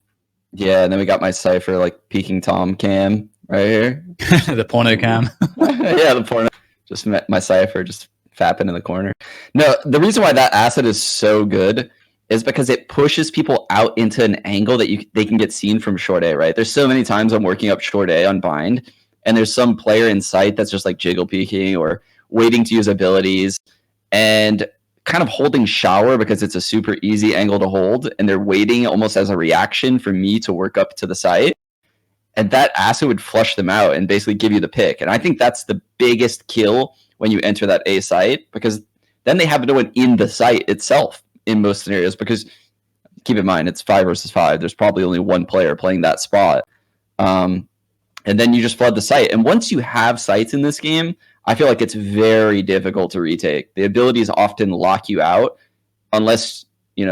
Yeah, and then we got my Cypher like peeking Tom cam right here. The porno cam. Yeah, the porno. Just met my Cypher just fapping in the corner. No, the reason why that asset is so good is because it pushes people out into an angle that they can get seen from short A, right? There's so many times I'm working up short A on bind, and there's some player in sight that's just like jiggle peeking or waiting to use abilities and kind of holding shower because it's a super easy angle to hold, and they're waiting almost as a reaction for me to work up to the site. And that asset would flush them out and basically give you the pick. And I think that's the biggest kill when you enter that A site, because then they have no one in the site itself in most scenarios, because keep in mind, it's 5 versus 5. There's probably only one player playing that spot. And then you just flood the site. And once you have sites in this game, I feel like it's very difficult to retake. The abilities often lock you out unless, you're,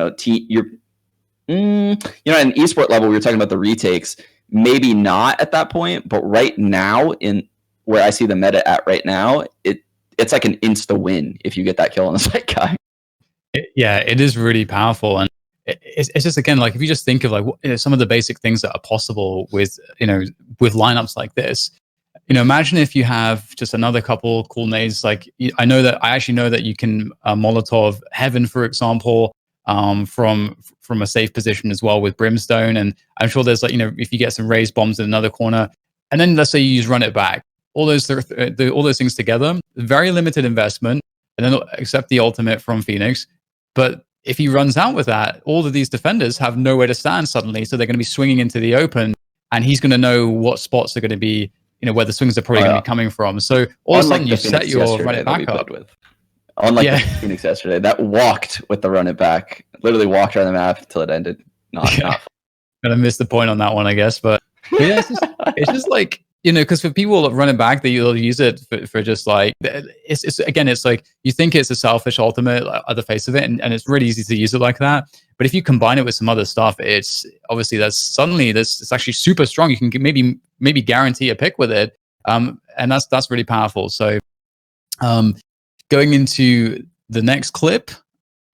at an esport level, we were talking about the retakes. Maybe not at that point, but right now, in where I see the meta at right now, it's like an insta win if you get that kill on the site guy. It is really powerful, and it's just, again, like if you just think of like some of the basic things that are possible with with lineups like this. Imagine if you have just another couple cool nades. Like I actually know that you can Molotov Heaven, for example, from a safe position as well with Brimstone, and I'm sure there's like if you get some raised bombs in another corner, and then let's say you use Run It Back, all those things together, very limited investment, and then accept the ultimate from Phoenix. But if he runs out with that, all of these defenders have nowhere to stand suddenly, so they're going to be swinging into the open, and he's going to know what spots are going to be, where the swings are probably going to be coming from. So all of a sudden you set your Run It Back up. Unlike the Phoenix yesterday, that walked with the Run It Back, literally walked around the map until it ended. Not. Gonna miss the point on that one, I guess. But yeah, it's just like, because for people that Run It Back, they'll use it for just like, it's like, you think it's a selfish ultimate at the face of it, and it's really easy to use it like that. But if you combine it with some other stuff, it's obviously it's actually super strong. You can maybe guarantee a pick with it, and that's really powerful. So going into the next clip,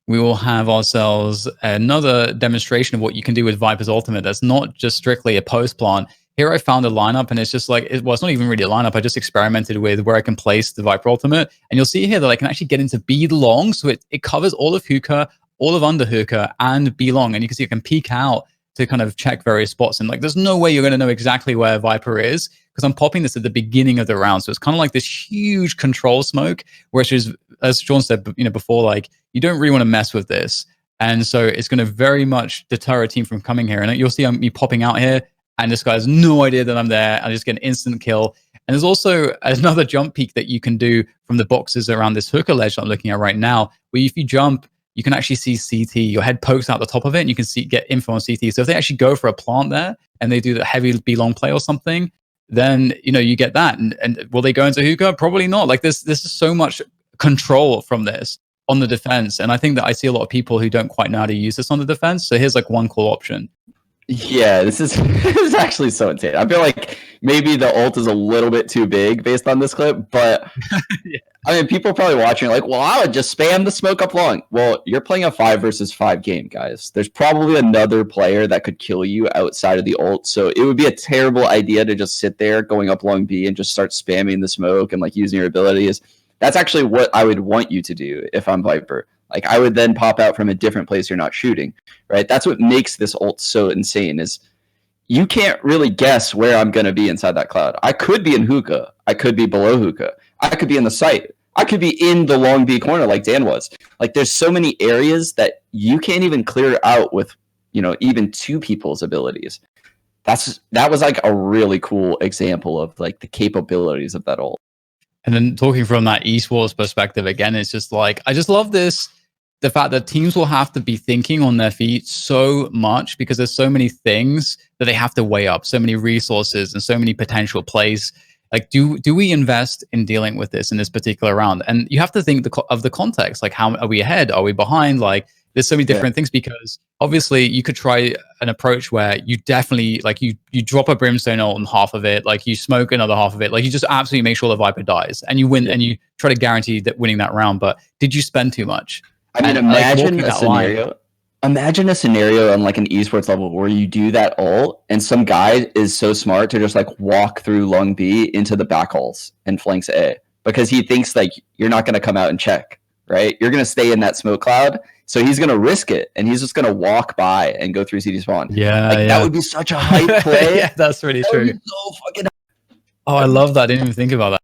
we will have ourselves another demonstration of what you can do with Viper's ultimate. That's not just strictly a post plant. Here I found a lineup, and it's just like, it's not even really a lineup. I just experimented with where I can place the Viper ultimate. And you'll see here that I can actually get into B long. So it covers all of hookah, all of under hookah, and B long. And you can see I can peek out to kind of check various spots. And like, there's no way you're going to know exactly where Viper is, because I'm popping this at the beginning of the round. So it's kind of like this huge control smoke, which is, as Sean said, before, like, you don't really want to mess with this. And so it's going to very much deter a team from coming here. And you'll see me popping out here, and this guy has no idea that I'm there. I just get an instant kill. And there's also another jump peek that you can do from the boxes around this hookah ledge that I'm looking at right now, where if you jump, you can actually see CT. Your head pokes out the top of it, and you can get info on CT. So if they actually go for a plant there, and they do the heavy B long play or something, then you get that. And will they go into hookah? Probably not. Like this is so much control from this on the defense. And I think that I see a lot of people who don't quite know how to use this on the defense. So here's like one cool option. Yeah, this is actually so insane. I feel like maybe the ult is a little bit too big based on this clip, but yeah. I mean, people are probably watching like, well, I would just spam the smoke up long. Well, you're playing a 5 versus 5 game, guys. There's probably another player that could kill you outside of the ult, so it would be a terrible idea to just sit there going up long B and just start spamming the smoke and like using your abilities. That's actually what I would want you to do if I'm Viper. Like, I would then pop out from a different place you're not shooting, right? That's what makes this ult so insane, is you can't really guess where I'm going to be inside that cloud. I could be in hookah. I could be below hookah. I could be in the site. I could be in the long B corner like Dan was. Like, there's so many areas that you can't even clear out with, even 2 people's abilities. That was like a really cool example of like the capabilities of that ult. And then talking from that esports perspective, again, it's just like, I just love this. The fact that teams will have to be thinking on their feet so much, because there's so many things that they have to weigh up, so many resources and so many potential plays. Like, do we invest in dealing with this in this particular round? And you have to think of the context. Like, how are we ahead? Are we behind? Like, there's so many different things, because obviously you could try an approach where you definitely like you drop a brimstone ult on half of it, like you smoke another half of it, like you just absolutely make sure the Viper dies and you win, and you try to guarantee that winning that round. But did you spend too much? I mean, And, imagine like, a scenario. Imagine a scenario on like an esports level where you do that ult, and some guy is so smart to just like walk through Lung B into the back halls and flanks A, because he thinks like you're not going to come out and check, right? You're going to stay in that smoke cloud, so he's going to risk it, and he's just going to walk by and go through CD spawn. That would be such a hype play. Yeah, that's really that true. Would be so fucking. Oh, I love that. I didn't even think about that.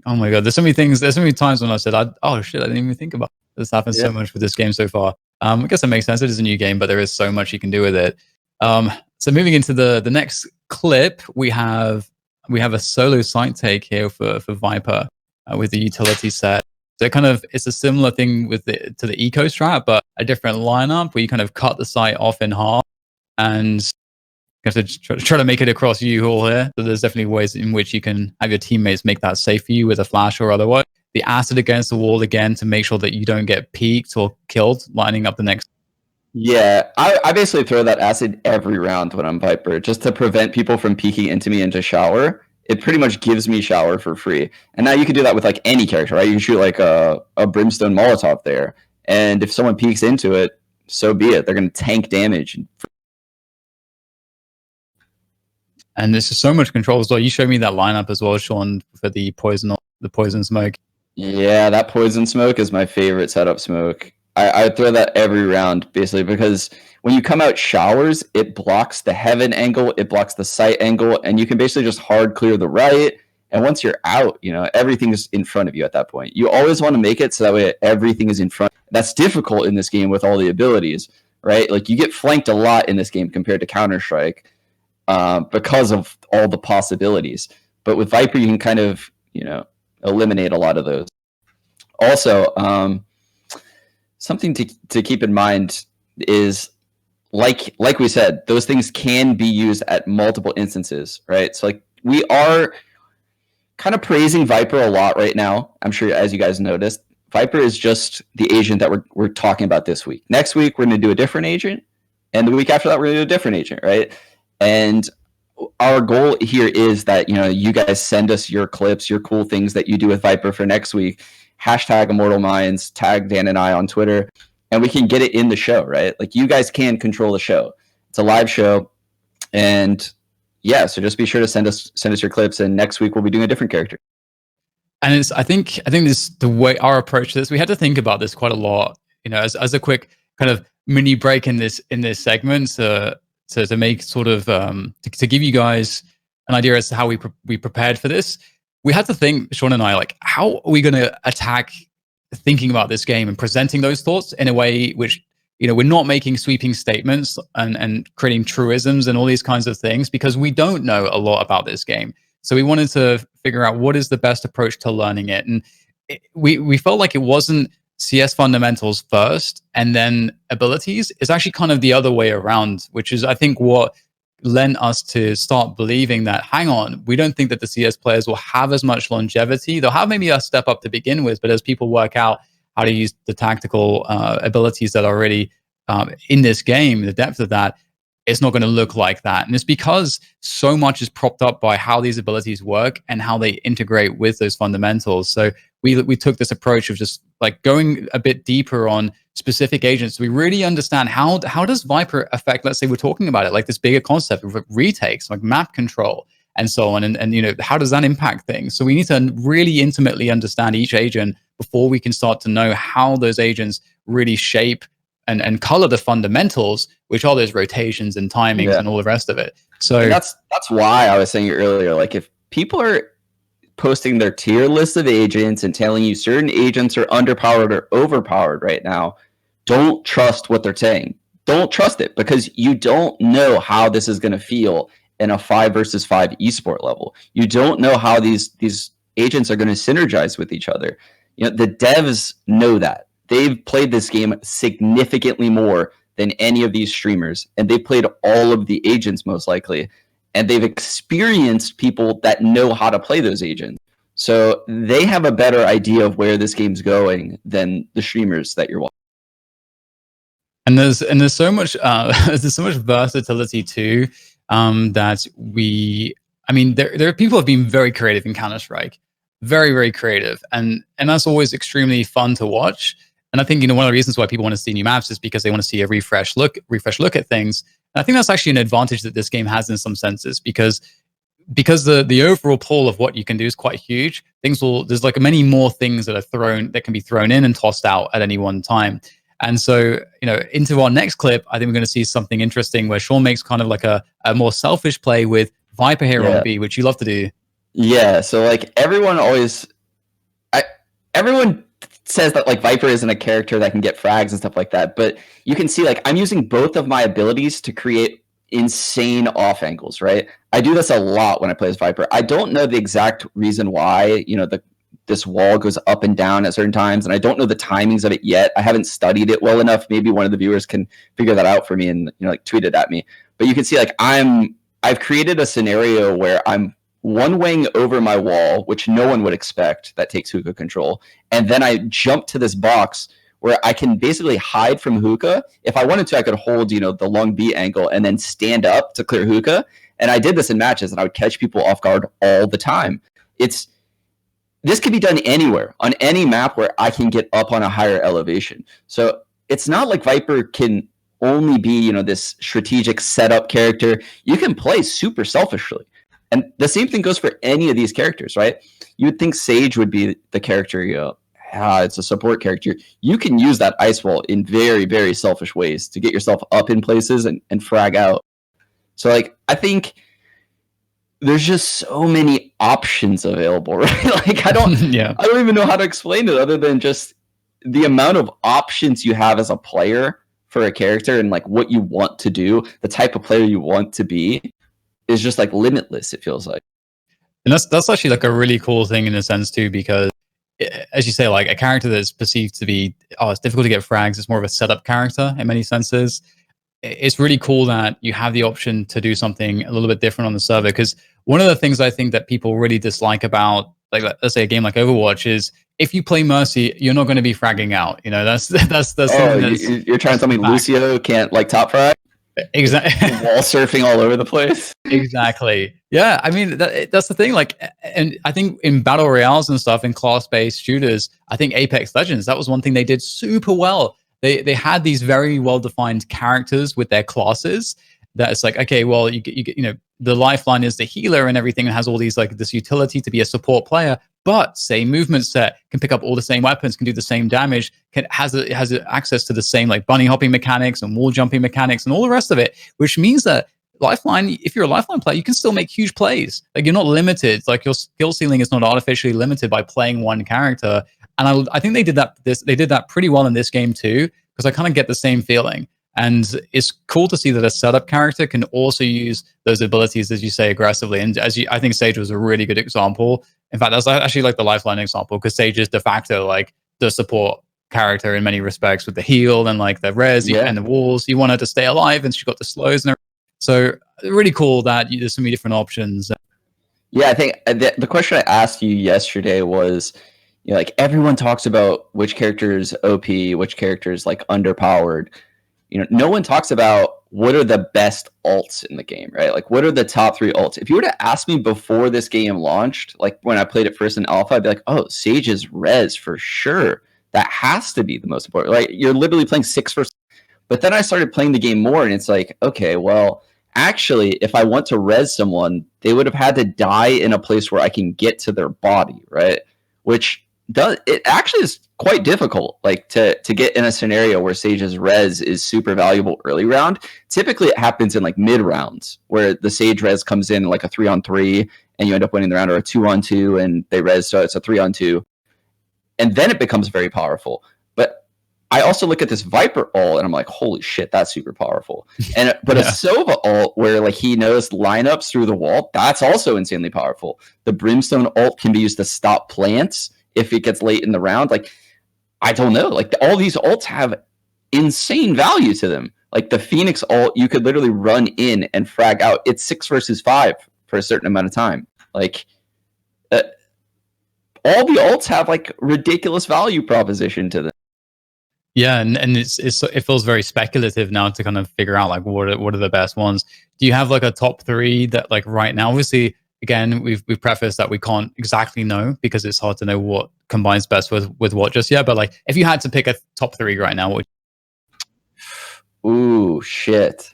Oh my god, there's so many things. There's so many times when I said, "Oh shit, I didn't even think about it." This happens so much with this game so far. I guess it makes sense. It is a new game, but there is so much you can do with it. So moving into the next clip, we have a solo site take here for Viper with the utility set. So it's a similar thing to the eco strat, but a different lineup where you kind of cut the site off in half, and you have to try to make it across you all here. So there's definitely ways in which you can have your teammates make that safe for you with a flash or otherwise. The acid against the wall again to make sure that you don't get peeked or killed, lining up the next. Yeah, I basically throw that acid every round when I'm Viper, just to prevent people from peeking into me into shower. It pretty much gives me shower for free. And now you can do that with like any character, right? You can shoot like a brimstone Molotov there, and if someone peeks into it, so be it. They're going to tank damage. And there's just so much control as well. You showed me that lineup as well, Sean, for the poison smoke. Yeah, that poison smoke is my favorite setup smoke. I throw that every round, basically, because when you come out showers, it blocks the heaven angle, it blocks the site angle, and you can basically just hard clear the Riot. And once you're out, everything is in front of you at that point. You always want to make it so that way everything is in front. That's difficult in this game with all the abilities, right? Like, you get flanked a lot in this game compared to Counter-Strike because of all the possibilities. But with Viper, you can kind of, eliminate a lot of those. Also, something to keep in mind is, like we said, those things can be used at multiple instances, right? So like, we are kind of praising Viper a lot right now. I'm sure, as you guys noticed, Viper is just the agent that we're talking about this week. Next week, we're going to do a different agent, and the week after that, we're going to do a different agent, right? And our goal here is that, you guys send us your clips, your cool things that you do with Viper for next week. Hashtag Immortal Minds, tag Dan and I on Twitter, and we can get it in the show, right? Like, you guys can control the show. It's a live show, and yeah, so just be sure to send us your clips, and next week we'll be doing a different character. And I think this, the way our approach to this, we had to think about this quite a lot, as a quick kind of mini break in this segment to make sort of to give you guys an idea as to how we prepared for this. We had to think, Sean and I, like, how are we going to attack thinking about this game and presenting those thoughts in a way which, we're not making sweeping statements and creating truisms and all these kinds of things, because we don't know a lot about this game. So we wanted to figure out what is the best approach to learning it. And we felt like it wasn't CS fundamentals first and then abilities. It's actually kind of the other way around, which is, I think, what lent us to start believing that, hang on, we don't think that the CS players will have as much longevity. They'll have maybe a step up to begin with, but as people work out how to use the tactical abilities that are already in this game, the depth of that, it's not going to look like that. And it's because so much is propped up by how these abilities work and how they integrate with those fundamentals. So we took this approach of just like going a bit deeper on specific agents. We really understand how does Viper affect, let's say we're talking about it, like this bigger concept of retakes, like map control and so on. And how does that impact things? So we need to really intimately understand each agent before we can start to know how those agents really shape and color the fundamentals, which are those rotations and timings and all the rest of it. So and that's why I was saying earlier, like, if people are posting their tier list of agents and telling you certain agents are underpowered or overpowered right now, don't trust what they're saying. Don't trust it, because you don't know how this is going to feel in a 5 versus 5 esport level. You don't know how these agents are going to synergize with each other. The devs know that. They've played this game significantly more than any of these streamers, and they played all of the agents most likely, and they've experienced people that know how to play those agents. So they have a better idea of where this game's going than the streamers that you're watching. And there's so much there's so much versatility too, that I mean, there are people who have been very creative in Counter-Strike, very very creative, and that's always extremely fun to watch. And I think, you know, one of the reasons why people want to see new maps is because they want to see a refresh look at things. And I think that's actually an advantage that this game has in some senses, because the overall pool of what you can do is quite huge. There's like many more things that can be thrown in and tossed out at any one time. And so, you know, into our next clip, I think we're going to see something interesting where Sean makes kind of like a more selfish play with Viper here on B, which you love to do. Yeah. So like everyone says that like Viper isn't a character that can get frags and stuff like that, but you can see like I'm using both of my abilities to create insane off angles, right? I do this a lot when I play as Viper. I don't know the exact reason why, you know, this wall goes up and down at certain times, and I don't know the timings of it yet. I haven't studied it well enough. Maybe one of the viewers can figure that out for me and, you know, like tweet it at me. But you can see like I've created a scenario where I'm one wing over my wall, which no one would expect that takes hookah control, and then I jump to this box where I can basically hide from hookah. If I wanted to, I could hold, you know, the long B angle and then stand up to clear hookah. And I did this in matches, and I would catch people off guard all the time. This can be done anywhere, on any map where I can get up on a higher elevation. So it's not like Viper can only be, you know, this strategic setup character. You can play super selfishly. And the same thing goes for any of these characters, right? You would think Sage would be the character, you know, it's a support character. You can use that ice wall in very, very selfish ways to get yourself up in places and frag out. So, like, I think there's just so many options available, right? Like, I don't even know how to explain it other than just the amount of options you have as a player for a character and like what you want to do, the type of player you want to be is just like limitless, it feels like. And that's actually like a really cool thing in a sense too, because as you say, like a character that's perceived to be, it's difficult to get frags, it's more of a setup character in many senses. It's really cool that you have the option to do something a little bit different on the server, because one of the things I think that people really dislike about, like, let's say a game like Overwatch, is if you play Mercy, you're not going to be fragging out. You know, that's you're trying to tell me Lucio can't like top frag? Exactly. Wall surfing all over the place. Exactly. Yeah. I mean, that's the thing. Like, and I think in battle royales and stuff, in class-based shooters, I think Apex Legends, that was one thing they did super well. They had these very well-defined characters with their classes. That it's like, okay, well, you know, the lifeline is the healer and everything, and has all these like this utility to be a support player, but same movement set, can pick up all the same weapons, can do the same damage, has access to the same like bunny hopping mechanics and wall jumping mechanics and all the rest of it, which means that lifeline, if you're a lifeline player, you can still make huge plays. Like, you're not limited. Like, your skill ceiling is not artificially limited by playing one character. And I think they did that pretty well in this game too, because I kind of get the same feeling. And it's cool to see that a setup character can also use those abilities, as you say, aggressively. And I think Sage was a really good example. In fact, that's actually like the lifeline example, because Sage is de facto like the support character in many respects, with the heal and like the res and the walls. You want her to stay alive, and she got the slows and everything. So really cool that there's so many different options. Yeah, I think the question I asked you yesterday was, you know, like, everyone talks about which character is OP, which character is like underpowered. You know, no one talks about what are the best ults in the game, right? Like, what are the top 3 ults? If you were to ask me before this game launched, like when I played it first in alpha, I'd be like, oh, Sage's res for sure. That has to be the most important. Like, you're literally playing 6 versus. But then I started playing the game more, and it's like, okay, well, actually, if I want to res someone, they would have had to die in a place where I can get to their body, right? Which it actually is quite difficult, like to get in a scenario where Sage's res is super valuable early round. Typically it happens in like mid rounds, where the Sage res comes in like a 3-on-3 and you end up winning the round, or a 2-on-2 and they res, so it's a 3-on-2, and then it becomes very powerful. But I also look at this Viper ult and I'm like, holy shit, that's super powerful. But a Sova ult, where like he knows lineups through the wall, that's also insanely powerful. The Brimstone ult can be used to stop plants if it gets late in the round. Like, I don't know. Like, all these ults have insane value to them. Like, the Phoenix ult, you could literally run in and frag out. It's 6 versus 5 for a certain amount of time. Like, all the ults have like ridiculous value proposition to them. Yeah, and it feels very speculative now to kind of figure out like what are the best ones. Do you have like a top three that like right now? Obviously, again, we've prefaced that we can't exactly know because it's hard to know what combines best with what just yet. But like, if you had to pick a top three right now, what Ooh, shit.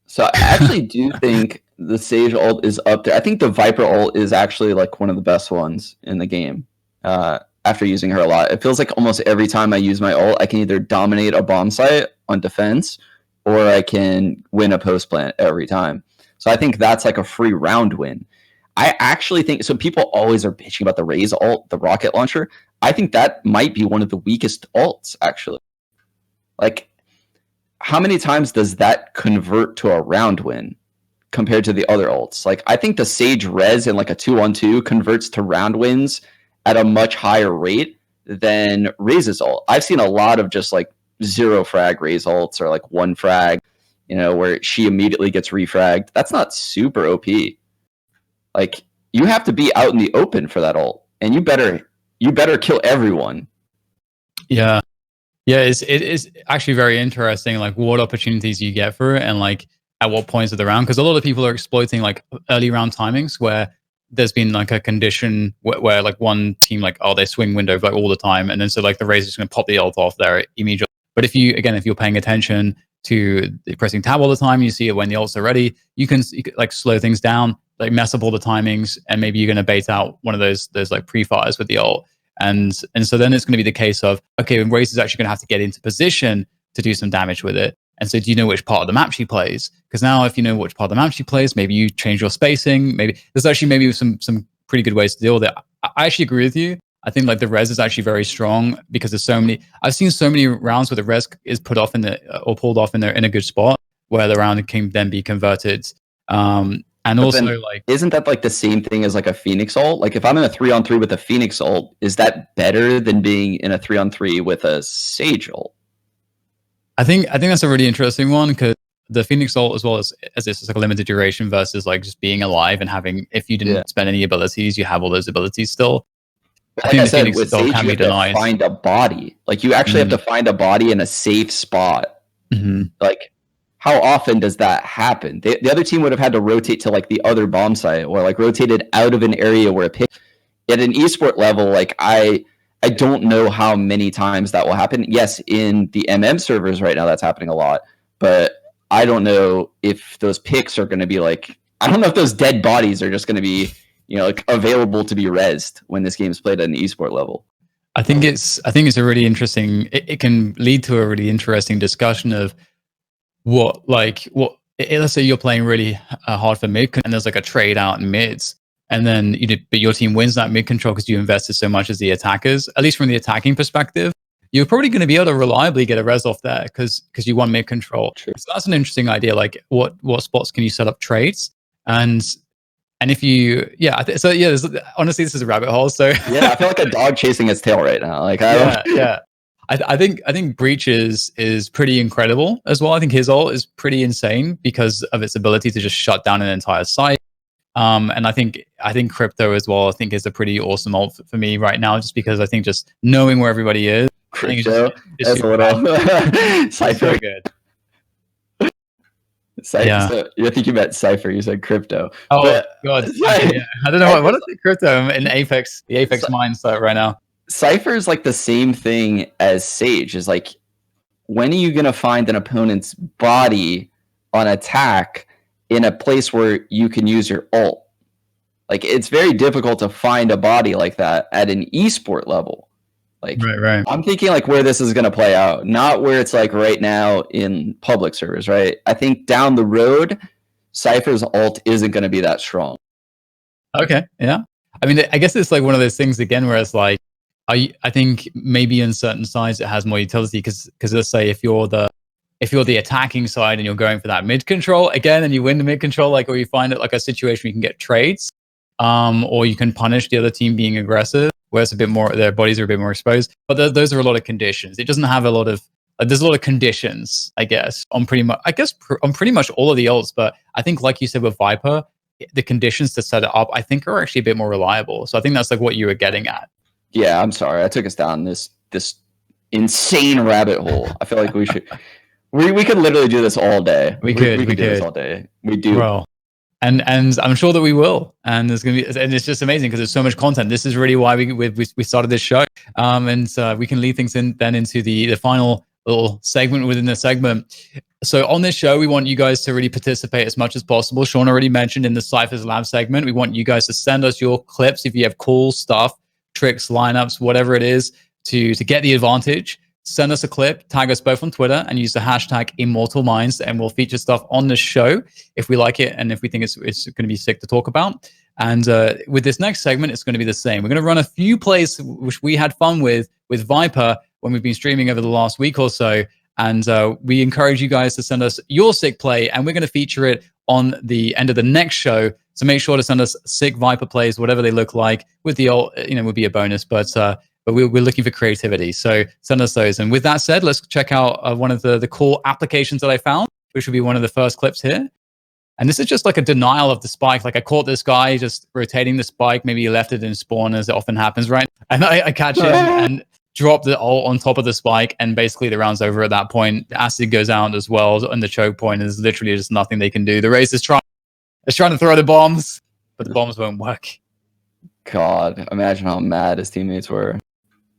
So I actually do think the Sage ult is up there. I think the Viper ult is actually like one of the best ones in the game. After using her a lot, it feels like almost every time I use my ult, I can either dominate a bomb site on defense, or I can win a post plant every time. So I think that's like a free round win. I actually think so. People always are bitching about the Raze ult, the rocket launcher. I think that might be one of the weakest ults, actually. Like, how many times does that convert to a round win compared to the other ults? Like, I think the Sage Res in like a 2-on-2 converts to round wins at a much higher rate than Raze's ult. I've seen a lot of just like 0 frag Raze ults, or like 1 frag, where she immediately gets refragged. That's not super OP. Like, you have to be out in the open for that ult, and you better kill everyone. Yeah. Yeah, it is actually very interesting, like what opportunities you get for it, and like at what points of the round. Because a lot of people are exploiting like early round timings where there's been like a condition where like one team like, oh, they swing window like all the time, and then so like the Razor is going to pop the ult off there immediately. But if you're paying attention to pressing tab all the time, you see it when the ults are ready. You can like slow things down, like mess up all the timings, and maybe you're going to bait out one of those like pre-fires with the ult. And so then it's going to be the case of, okay, Raze is actually going to have to get into position to do some damage with it. And so do you know which part of the map she plays? Because now if you know which part of the map she plays, maybe you change your spacing. Maybe there's actually maybe some pretty good ways to deal with it. I actually agree with you. I think like the res is actually very strong because there's so many. I've seen so many rounds where the res is put off or pulled off in a good spot where the round can then be converted. And but also, then, like, isn't that like the same thing as like a Phoenix ult? Like, if I'm in a 3-on-3 with a Phoenix ult, is that better than being in a 3-on-3 with a Sage ult? I think that's a really interesting one, because the Phoenix ult, as well as this is like a limited duration versus like just being alive and having, if you didn't spend any abilities, you have all those abilities still. Like I think the said, Phoenix with Sage, can you have to find a body. Like, you actually have to find a body in a safe spot. Like, how often does that happen? The other team would have had to rotate to like the other bomb site, or like rotated out of an area where a pick. At an esport level, like I don't know how many times that will happen. Yes, in the MM servers right now, that's happening a lot, but I don't know if those picks are going to be like. I don't know if those dead bodies are just going to be like available to be rezzed when this game is played at an esport level. I think it's a really interesting. It can lead to a really interesting discussion of let's say you're playing really hard for mid, and there's like a trade out in mids, and then but your team wins that mid control because you invested so much as the attackers. At least from the attacking perspective, you're probably going to be able to reliably get a res off there because you won mid control. True. So that's an interesting idea. Like, what spots can you set up trades? And if you, honestly, this is a rabbit hole. So yeah, I feel like a dog chasing its tail right now. Like, I think Breach is pretty incredible as well. I think his ult is pretty insane because of its ability to just shut down an entire site. And I think Crypto as well, I think is a pretty awesome ult for me right now, just because I think just knowing where everybody is. Crypto, that's a little Cypher. Good. Cypher, yeah. So I think you meant Cypher. You said Crypto. Oh, but, God. Yeah. I don't know. What is it, Crypto in Apex? The Apex Minds right now. Cypher is like the same thing as Sage. Is like, when are you going to find an opponent's body on attack in a place where you can use your ult? Like, it's very difficult to find a body like that at an esport level. Like, right. I'm thinking like where this is going to play out, not where it's like right now in public servers, right? I think down the road, Cypher's ult isn't going to be that strong. Okay, yeah. I mean, I guess it's like one of those things again where it's like, I think maybe in certain sides it has more utility because let's say if you're the attacking side and you're going for that mid control again and you win the mid control, like, or you find it like a situation where you can get trades, or you can punish the other team being aggressive, where it's a bit more, their bodies are a bit more exposed. But those are a lot of conditions. It doesn't have a lot of there's a lot of conditions, I guess, on pretty much all of the ults. But I think, like you said with Viper, the conditions to set it up, I think, are actually a bit more reliable. So I think that's like what you were getting at. Yeah, I'm sorry. I took us down this insane rabbit hole. I feel like we should. We could literally do this all day. We could do this all day. We do. Well, and I'm sure that we will. And there's gonna be, and it's just amazing because there's so much content. This is really why we started this show. And we can lead things into the final little segment within the segment. So on this show, we want you guys to really participate as much as possible. Sean already mentioned in the Cypher's Lab segment, we want you guys to send us your clips if you have cool stuff, tricks, lineups, whatever it is, to get the advantage. Send us a clip, tag us both on Twitter, and use the hashtag Immortal Minds, and we'll feature stuff on the show if we like it and if we think it's going to be sick to talk about. And with this next segment, it's going to be the same. We're going to run a few plays which we had fun with Viper when we've been streaming over the last week or so. And we encourage you guys to send us your sick play, and we're going to feature it on the end of the next show. So make sure to send us sick Viper plays, whatever they look like. With the old, would be a bonus, but we're looking for creativity. So send us those. And with that said, let's check out one of the cool applications that I found, which will be one of the first clips here. And this is just like a denial of the spike. Like I caught this guy just rotating the spike. Maybe he left it in spawn, as it often happens, right? And I catch him and drop the ult on top of the spike. And basically the round's over at that point. The acid goes out as well. And the choke point is literally just nothing they can do. The race is trying to throw the bombs, but the bombs won't work. God, imagine how mad his teammates were.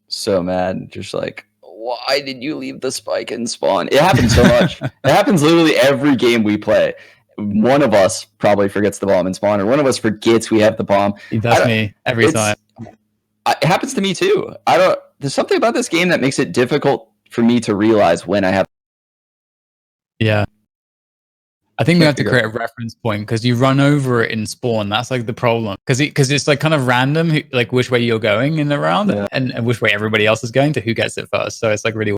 So mad, just like, why did you leave the spike in spawn? It happens so much. It happens literally every game we play. One of us probably forgets the bomb in spawn, or one of us forgets we have the bomb. That's me every time. It happens to me too. There's something about this game that makes it difficult for me to realize when I have. Yeah. I think we have to create a reference point because you run over it in spawn. That's like the problem because it's like kind of random, like which way you're going in the round and which way everybody else is going to who gets it first. So it's like really.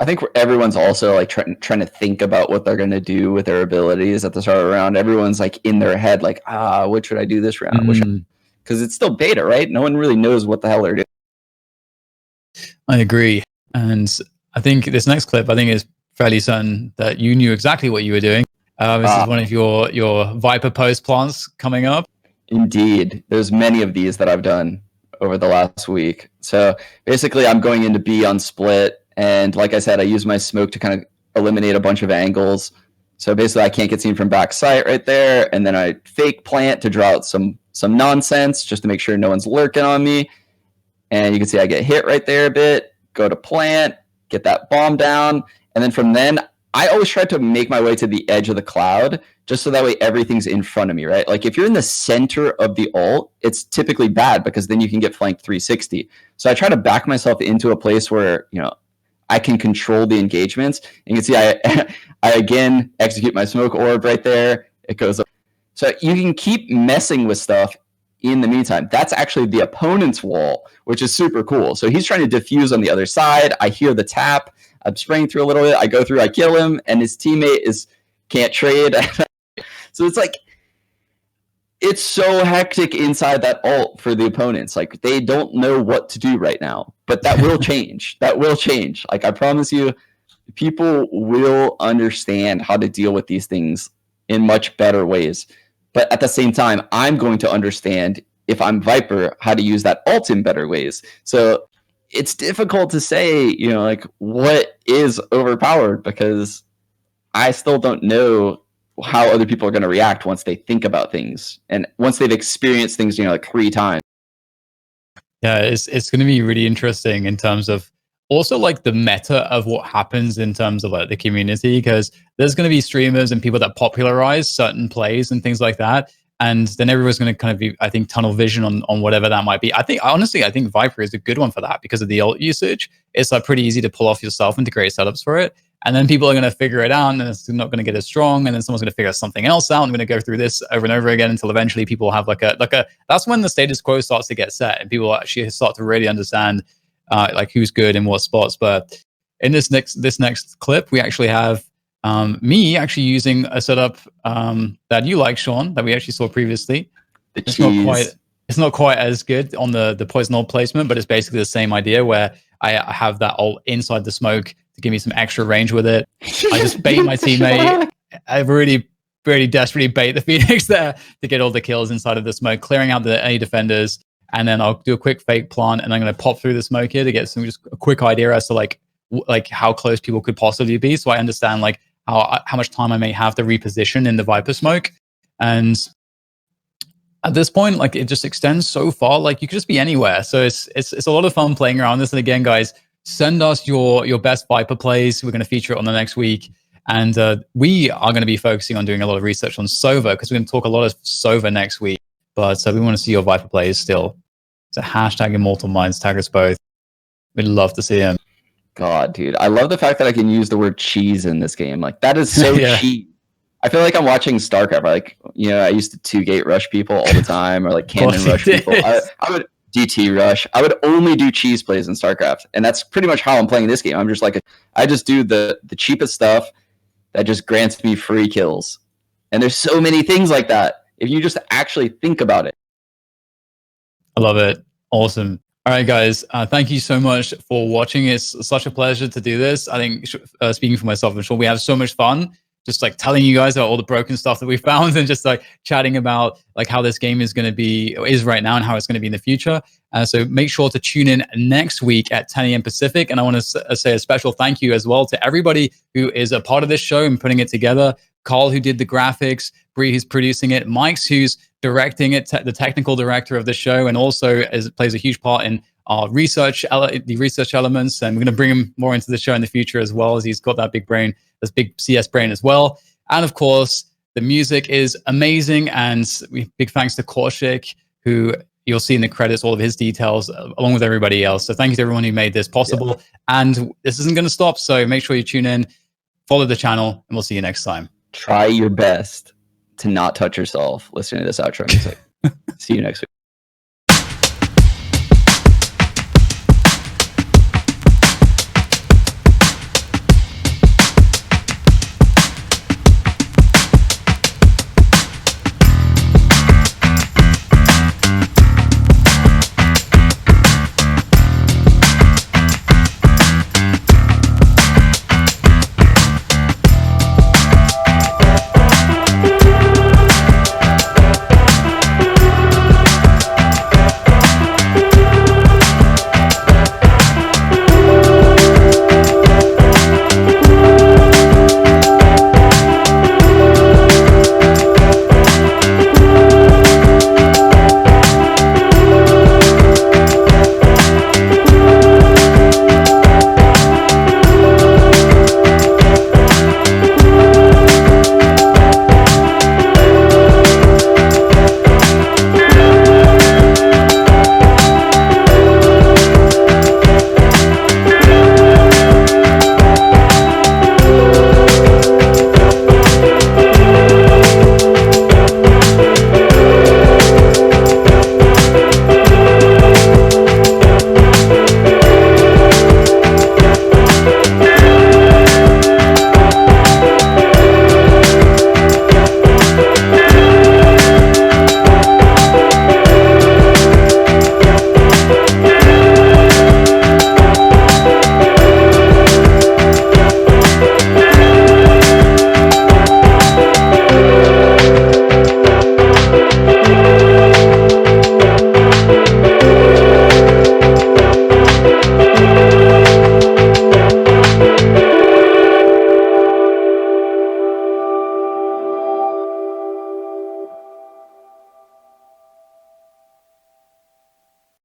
I think everyone's also like trying to think about what they're going to do with their abilities at the start of the round. Everyone's like in their head, like, what should I do this round? Because it's still beta, right? No one really knows what the hell they're doing. I agree. And I think this next clip, is fairly certain that you knew exactly what you were doing. This is one of your Viper post plants coming up. Indeed. There's many of these that I've done over the last week. So basically I'm going into B on split. And like I said, I use my smoke to kind of eliminate a bunch of angles. So basically I can't get seen from back sight right there. And then I fake plant to draw out some nonsense just to make sure no one's lurking on me. And you can see I get hit right there a bit, go to plant, get that bomb down. And then from then, I always try to make my way to the edge of the cloud just so that way everything's in front of me, right? Like if you're in the center of the ult, it's typically bad because then you can get flanked 360. So I try to back myself into a place where, I can control the engagements. And you can see I again execute my smoke orb right there. It goes up. So you can keep messing with stuff in the meantime. That's actually the opponent's wall, which is super cool. So he's trying to defuse on the other side. I hear the tap. I'm spraying through a little bit. I go through, I kill him, and his teammate can't trade. So it's like, it's so hectic inside that ult for the opponents. Like they don't know what to do right now, but that will change. That will change. Like I promise you, people will understand how to deal with these things in much better ways. But at the same time, I'm going to understand if I'm Viper, how to use that ult in better ways. So it's difficult to say, like what is overpowered because I still don't know how other people are going to react once they think about things and once they've experienced things, like 3 times. Yeah, it's going to be really interesting in terms of also like the meta of what happens in terms of like the community, because there's going to be streamers and people that popularize certain plays and things like that. And then everyone's going to kind of be, I think, tunnel vision on whatever that might be. I think Viper is a good one for that because of the ult usage. It's like pretty easy to pull off yourself and to create setups for it. And then people are going to figure it out and it's not going to get as strong. And then someone's going to figure something else out. I'm going to go through this over and over again until eventually people have that's when the status quo starts to get set and people actually start to really understand like who's good in what spots. But in this next clip, we actually have me actually using a setup that you like, Sean, that we actually saw previously. It's not quite as good on the poison ult placement, but it's basically the same idea where I have that ult inside the smoke to give me some extra range with it. I just bait my teammate. I really, really desperately bait the Phoenix there to get all the kills inside of the smoke, clearing out the A defenders. and then I'll do a quick fake plant, and I'm going to pop through the smoke here to get some just a quick idea as to like how close people could possibly be, so I understand like how much time I may have to reposition in the Viper smoke. And at this point, like it just extends so far, like you could just be anywhere. So it's a lot of fun playing around this. And again, guys, send us your best Viper plays. We're going to feature it on the next week. And we are going to be focusing on doing a lot of research on Sova, because we're going to talk a lot of Sova next week. But we want to see your Viper plays still. So hashtag Immortal Minds, tag us both. We'd love to see him. God, dude. I love the fact that I can use the word cheese in this game. Like, that is so Yeah. cheap. I feel like I'm watching StarCraft. Like, you know, I used to 2-gate rush people all the time, or like cannon rush people. I would DT rush. I would only do cheese plays in StarCraft. And that's pretty much how I'm playing this game. I'm just like, I just do the cheapest stuff that just grants me free kills. And there's so many things like that if you just actually think about it. I love it. Awesome. All right, guys. Thank you so much for watching. It's such a pleasure to do this. I think, speaking for myself, I'm sure we have so much fun just like telling you guys about all the broken stuff that we found, and just like chatting about like how this game is going to be, or is right now, and how it's going to be in the future. So make sure to tune in next week at 10 a.m. Pacific. And I want to say a special thank you as well to everybody who is a part of this show and putting it together. Carl, who did the graphics, Bree, who's producing it, Mike's, who's directing it, the technical director of the show, and also plays a huge part in our the research elements. And we're going to bring him more into the show in the future as well, as he's got that big brain, this big CS brain as well. And of course, the music is amazing. And big thanks to Korshik, who you'll see in the credits all of his details, along with everybody else. So thank you to everyone who made this possible. Yeah. And this isn't going to stop. So make sure you tune in, follow the channel, and we'll see you next time. Try your best to not touch yourself listening to this outro music. See you next week.